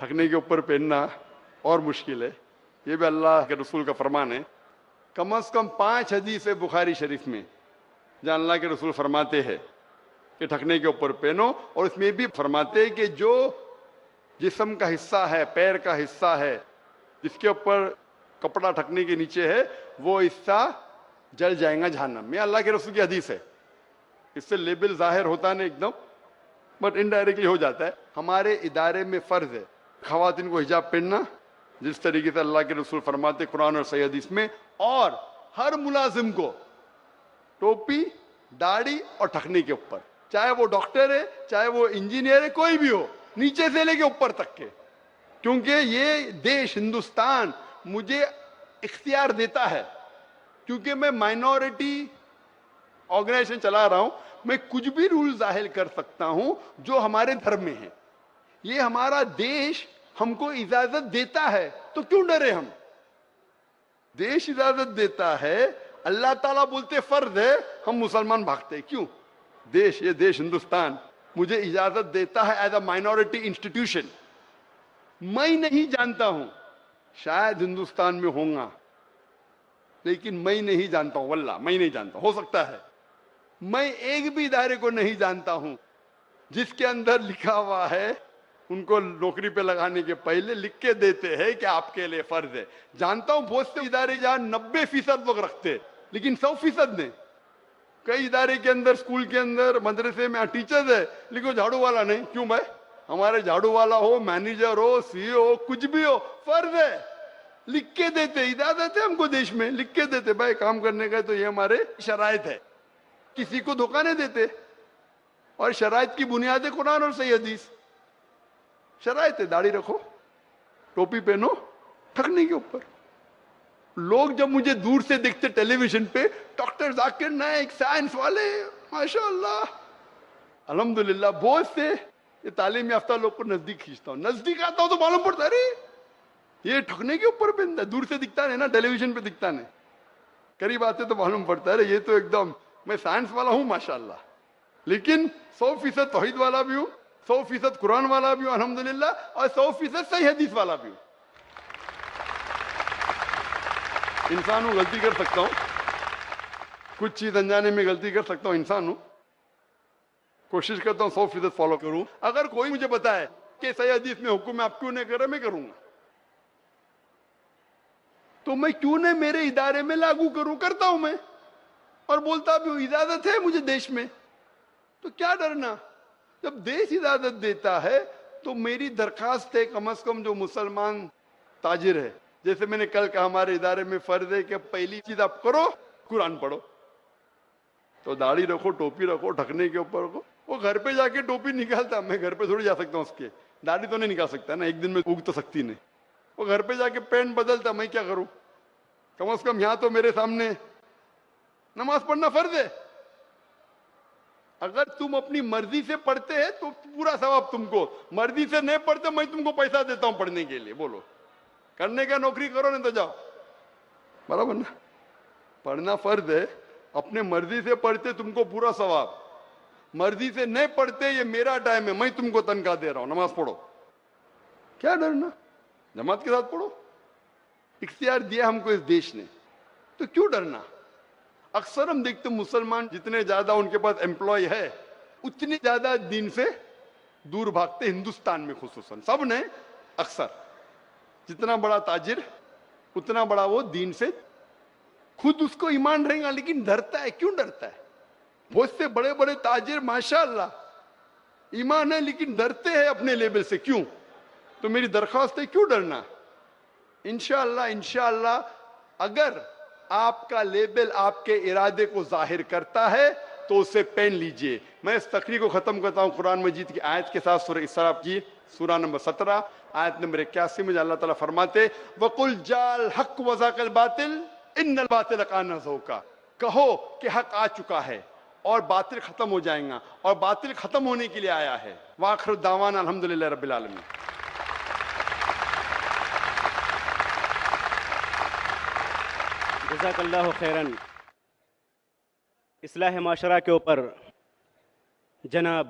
ٹھکنے کے اوپر پہننا اور مشکل ہے. یہ بھی اللہ کے رسول کا فرمان ہے. کم از کم 5 حدیث ہے بخاری شریف میں جہاں اللہ کے رسول فرماتے ہیں کہ ٹھکنے کے اوپر پہنو, اور اس میں بھی فرماتے ہیں کہ جو جسم کا حصہ ہے, پیر کا حصہ ہے, جس کے اوپر کپڑا ٹھکنے کے نیچے ہے, وہ حصہ جل جائے گا جہنم میں. اللہ کے رسول کی حدیث ہے. اس سے لیبل ظاہر ہوتا نہیں ایک دم, بٹ انڈائریکٹلی ہو جاتا ہے. ہمارے ادارے میں فرض ہے خواتین کو حجاب پہننا جس طریقے سے اللہ کے رسول فرماتے قرآن اور صحیح حدیث میں, اور ہر ملازم کو ٹوپی, داڑھی اور ٹھکنے کے اوپر, چاہے وہ ڈاکٹر ہے, چاہے وہ انجینئر ہے, کوئی بھی ہو, نیچے سے لے کے اوپر تک کے. کیونکہ یہ دیش ہندوستان مجھے اختیار دیتا ہے, کیونکہ میں مائنورٹی آرگنائزیشن چلا رہا ہوں, میں کچھ بھی رول ظاہر کر سکتا ہوں جو ہمارے دھرم میں ہے. یہ ہمارا دیش ہم کو اجازت دیتا ہے, تو کیوں ڈرے ہم؟ دیش اجازت دیتا ہے, اللہ تعالیٰ بولتے فرض ہے, ہم مسلمان بھاگتے کیوں؟ دیش, یہ دیش ہندوستان مجھے اجازت دیتا ہے ایز اے مائنورٹی انسٹیٹیوشن. میں نہیں جانتا ہوں, شاید ہندوستان میں ہوں گا, لیکن میں نہیں جانتا ہوں, واللہ میں نہیں جانتا. ہو سکتا ہے میں ایک بھی ادارے کو نہیں جانتا ہوں جس کے اندر لکھا ہوا ہے, ان کو نوکری پہ لگانے کے پہلے لکھ کے دیتے ہیں کہ آپ کے لیے فرض ہے. جانتا ہوں بہت سے ادارے جہاں 90% لوگ رکھتے, لیکن 100% نہیں. کئی ادارے کے اندر, اسکول کے اندر, مدرسے میں ٹیچرز ہے, لیکن جھاڑو والا نہیں. کیوں بھائی؟ ہمارے جھاڑو والا ہو, مینیجر ہو, سی ہو, کچھ بھی ہو, فرض ہے. لکھ کے دیتے, اجازت ہے ہم کو دیش میں, لکھ کے دیتے بھائی کام کرنے کا, تو یہ ہمارے شرائط ہے. کسی کو دھوکہ نہیں دیتے, اور شرائط کی بنیاد ہے قرآن اور صحیح حدیث. شرائط ہے, داڑھی رکھو, ٹوپی پہنو, ٹھکنے کے اوپر. لوگ جب مجھے دور سے دیکھتے ٹیلی ویژن پہ, ڈاکٹر ذاکر نائک, سائنس والے, ماشاء اللہ, الحمدللہ, بہت سے یہ تعلیم یافتہ لوگ کو نزدیک کھینچتا ہوں. نزدیک آتا ہوں تو معلوم پڑتا ہے ارے یہ ٹھکنے کے اوپر پہنتا ہے. دور سے دکھتا نہیں نا, ٹیلی ویژن پہ دکھتا نہیں. قریب آتے تو معلوم پڑتا ہے یہ تو ایک دم, میں سائنس والا ہوں ماشاءاللہ, لیکن 100% توحید والا بھی ہوں, 100% قرآن والا بھی ہوں الحمدللہ, اور 100% صحیح حدیث والا بھی ہوں. انسان ہوں, غلطی کر سکتا ہوں, کچھ چیز انجانے میں غلطی کر سکتا ہوں, انسان ہوں. کوشش کرتا ہوں 100% فالو کروں. اگر کوئی مجھے بتائے کہ صحیح حدیث میں حکم ہے آپ کیوں نہیں کر رہے, میں کروں گا. تو میں کیوں نہیں میرے ادارے میں لاگو کروں, کرتا ہوں میں, اور بولتا بھی ہوں اجازت ہے مجھے دیش میں, تو کیا ڈرنا. جب دیش اجازت دیتا ہے تو میری درخواست ہے کم از کم جو مسلمان تاجر ہے, جیسے میں نے کل کہا ہمارے ادارے میں فرض ہے کہ پہلی چیز آپ کرو قرآن پڑھو. تو داڑھی رکھو, ٹوپی رکھو, ڈھکنے کے اوپر رکھو. وہ گھر پہ جا کے ٹوپی نکالتا, میں گھر پہ تھوڑی جا سکتا ہوں اس کے, داڑھی تو نہیں نکال سکتا نا, ایک دن میں اگ تو سکتی نہیں. وہ گھر پہ جا کے پینٹ بدلتا, میں کیا کروں؟ کم از کم یہاں تو میرے سامنے نماز پڑھنا فرض ہے. اگر تم اپنی مرضی سے پڑھتے ہیں تو پورا ثواب تم کو, مرضی سے نہیں پڑھتے میں تم کو پیسہ دیتا ہوں پڑھنے کے لیے. بولو, کرنے کا نوکری کرو, نہیں تو جاؤ. برابر نا, پڑھنا فرض ہے, اپنے مرضی سے پڑھتے تم کو پورا ثواب, مرضی سے نہیں پڑھتے یہ میرا ٹائم ہے, میں تم کو تنخواہ دے رہا ہوں, نماز پڑھو. کیا ڈرنا, جماعت کے ساتھ پڑھو. اختیار دیا ہم کو اس دیش نے, تو کیوں ڈرنا. اکثر ہم دیکھتے مسلمان جتنے زیادہ ان کے پاس امپلائی ہے اتنی زیادہ دین سے دور بھاگتے, ہندوستان میں خصوصاً, سب نے اکثر. جتنا بڑا تاجر اتنا بڑا وہ دین سے, خود اس کو ایمان رہے گا لیکن ڈرتا ہے. کیوں ڈرتا ہے؟ بہت سے بڑے بڑے تاجر ماشاءاللہ ایمان ہے لیکن ڈرتے ہیں اپنے لیبل سے. کیوں؟ تو میری درخواست ہے کیوں ڈرنا. انشاءاللہ اگر آپ کا لیبل آپ کے ارادے کو ظاہر کرتا ہے تو اسے پہن لیجئے. میں اس تقریر کو ختم کرتا ہوں قرآن مجید کی آیت کے ساتھ, سورہ اسراء کی سورہ نمبر 17 آیت نمبر 81 میں اللہ تعالیٰ فرماتے وَقُلْ جَاءَ الْحَقُّ وَزَهَقَ الْبَاطِلُ إِنَّ الْبَاطِلَ كَانَ زَهُوقًا. کہو کہ حق آ چکا ہے اور باطل ختم ہو جائیں گا, اور باطل ختم ہونے کے لیے آیا ہے. وآخر دعوانا الحمدللہ رب العالمین. جزاک اللہ خیراً. اصلاح معاشرہ کے اوپر جناب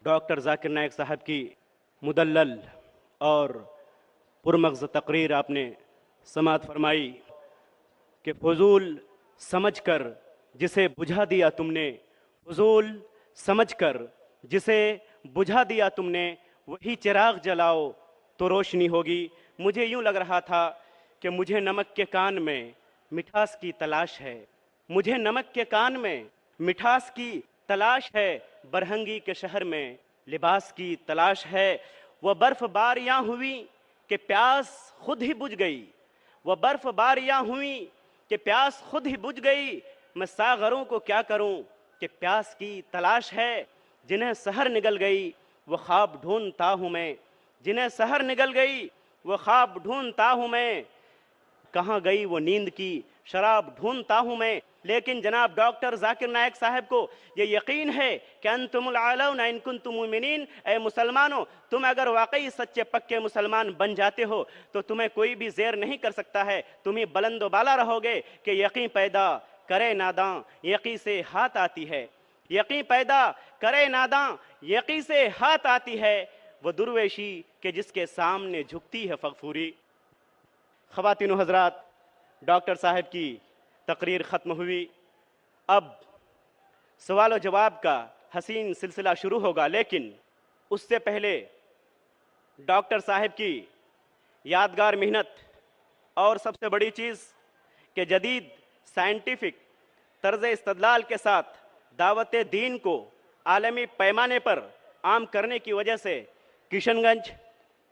ڈاکٹر ذاکر نائک صاحب کی مدلل اور پرمغز تقریر آپ نے سماعت فرمائی کہ فضول سمجھ کر جسے بجھا دیا تم نے، فضول سمجھ کر جسے بجھا دیا تم نے، وہی چراغ جلاؤ تو روشنی ہوگی۔ مجھے یوں لگ رہا تھا کہ مجھے نمک کے کان میں مٹھاس کی تلاش ہے، مجھے نمک کے کان میں مٹھاس کی تلاش ہے، برہنگی کے شہر میں لباس کی تلاش ہے۔ وہ برف باریاں ہوئی کہ پیاس خود ہی بجھ گئی، وہ برف باریاں ہوئی کہ پیاس خود ہی بجھ گئی، میں ساغروں کو کیا کروں کہ پیاس کی تلاش ہے۔ جنہیں سحر نگل گئی وہ خواب ڈھونڈتا ہوں میں، جنہیں سحر نگل گئی وہ خواب ڈھونڈتا ہوں میں، کہاں گئی وہ نیند کی شراب ڈھونڈتا ہوں میں۔ لیکن جناب ڈاکٹر ذاکر نائک صاحب کو یہ یقین ہے کہ انتم العالون ان کنتم مومنین، اے مسلمانوں تم اگر واقعی سچے پکے مسلمان بن جاتے ہو تو تمہیں کوئی بھی زیر نہیں کر سکتا ہے، تم ہی بلند و بالا رہو گے کہ یقین پیدا کرے ناداں یقین سے ہاتھ آتی ہے، یقین پیدا کرے ناداں یقین سے ہاتھ آتی ہے، وہ درویشی کہ جس کے سامنے جھکتی ہے فغفوری۔ خواتین و حضرات، ڈاکٹر صاحب کی تقریر ختم ہوئی، اب سوال و جواب کا حسین سلسلہ شروع ہوگا، لیکن اس سے پہلے ڈاکٹر صاحب کی یادگار محنت اور سب سے بڑی چیز کہ جدید سائنٹیفک طرز استدلال کے ساتھ دعوت دین کو عالمی پیمانے پر عام کرنے کی وجہ سے کشن گنج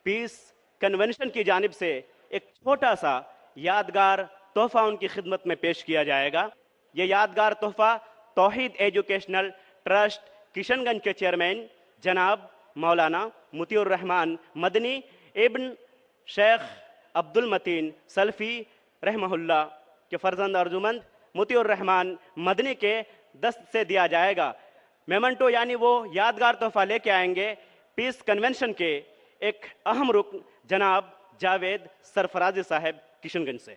پیس کنونشن کی جانب سے ایک چھوٹا سا یادگار تحفہ ان کی خدمت میں پیش کیا جائے گا۔ یہ یادگار تحفہ توحید ایجوکیشنل ٹرسٹ کشن گنج کے چیئرمین جناب مولانا مطیع الرحمان مدنی ابن شیخ عبد المتین سلفی رحمہ اللہ کے فرزند ارجمند مطیع الرحمان مدنی کے دست سے دیا جائے گا۔ میمنٹو یعنی وہ یادگار تحفہ لے کے آئیں گے پیس کنونشن کے ایک اہم رکن جناب جاوید سرفرازی صاحب کشن گنج سے۔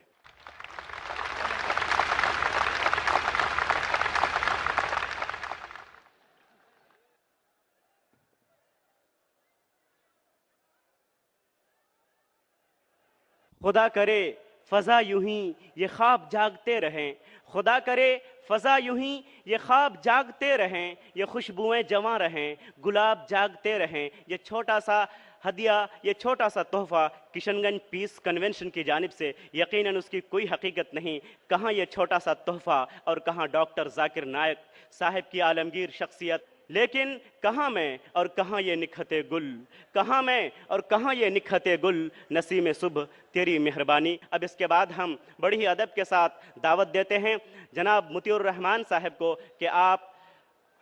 خدا کرے فضا یوں ہی یہ خواب جاگتے رہیں، خدا کرے فضا یوں ہی یہ خواب جاگتے رہیں، یہ خوشبوئیں جواں رہیں، گلاب جاگتے رہیں۔ یہ چھوٹا سا ہدیہ، یہ چھوٹا سا تحفہ کشن گنج پیس کنونشن کی جانب سے، یقیناً اس کی کوئی حقیقت نہیں، کہاں یہ چھوٹا سا تحفہ اور کہاں ڈاکٹر ذاکر نائک صاحب کی عالمگیر شخصیت، لیکن کہاں میں اور کہاں یہ نکھتے گل، کہاں میں اور کہاں یہ نکھتے گل، نسیم صبح تیری مہربانی۔ اب اس کے بعد ہم بڑی ہی ادب کے ساتھ دعوت دیتے ہیں جناب مطیع الرحمان صاحب کو کہ آپ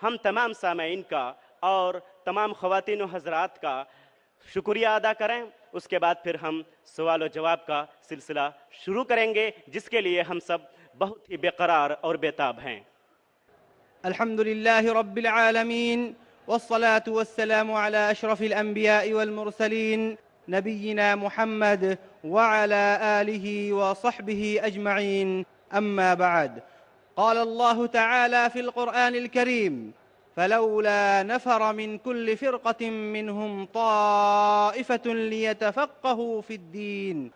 ہم تمام سامعین کا اور تمام خواتین و حضرات کا شکریہ ادا کریں۔ اس کے بعد پھر ہم سوال و جواب کا سلسلہ شروع کریں گے جس کے لیے ہم سب بہت ہی بے قرار اور بےتاب ہیں۔ الحمد لله رب العالمين والصلاة والسلام على أشرف الأنبياء والمرسلين نبينا محمد وعلى آله وصحبه أجمعين، أما بعد. قال الله تعالى في القرآن الكريم: فلولا نفر من كل فرقة منهم طائفة ليتفقهوا في الدين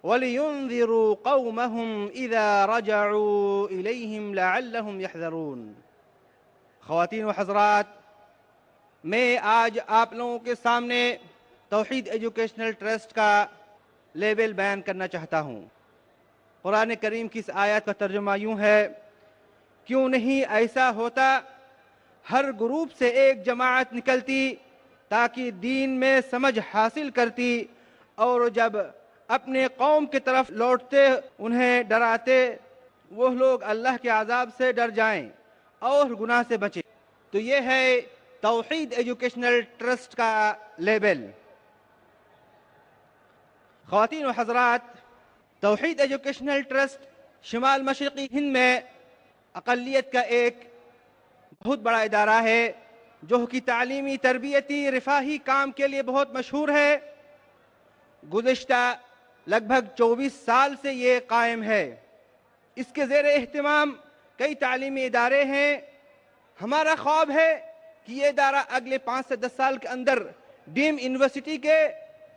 ولينذروا قومهم إذا رجعوا إليهم لعلهم يحذرون. خواتین و حضرات، میں آج آپ لوگوں کے سامنے توحید ایجوکیشنل ٹرسٹ کا لیبل بیان کرنا چاہتا ہوں۔ قرآن کریم کی اس آیت کا ترجمہ یوں ہے: کیوں نہیں ایسا ہوتا ہر گروپ سے ایک جماعت نکلتی تاکہ دین میں سمجھ حاصل کرتی، اور جب اپنے قوم کی طرف لوٹتے انہیں ڈراتے، وہ لوگ اللہ کے عذاب سے ڈر جائیں اور گناہ سے بچیں۔ تو یہ ہے توحید ایجوکیشنل ٹرسٹ کا لیبل۔ خواتین و حضرات، توحید ایجوکیشنل ٹرسٹ شمال مشرقی ہند میں اقلیت کا ایک بہت بڑا ادارہ ہے جو کہ تعلیمی، تربیتی، رفاہی کام کے لیے بہت مشہور ہے۔ گزشتہ لگ بھگ 24 سال سے یہ قائم ہے۔ اس کے زیر اہتمام کئی تعلیمی ادارے ہیں۔ ہمارا خواب ہے کہ یہ ادارہ اگلے 5 سے 10 سال کے اندر ڈیم یونیورسٹی کے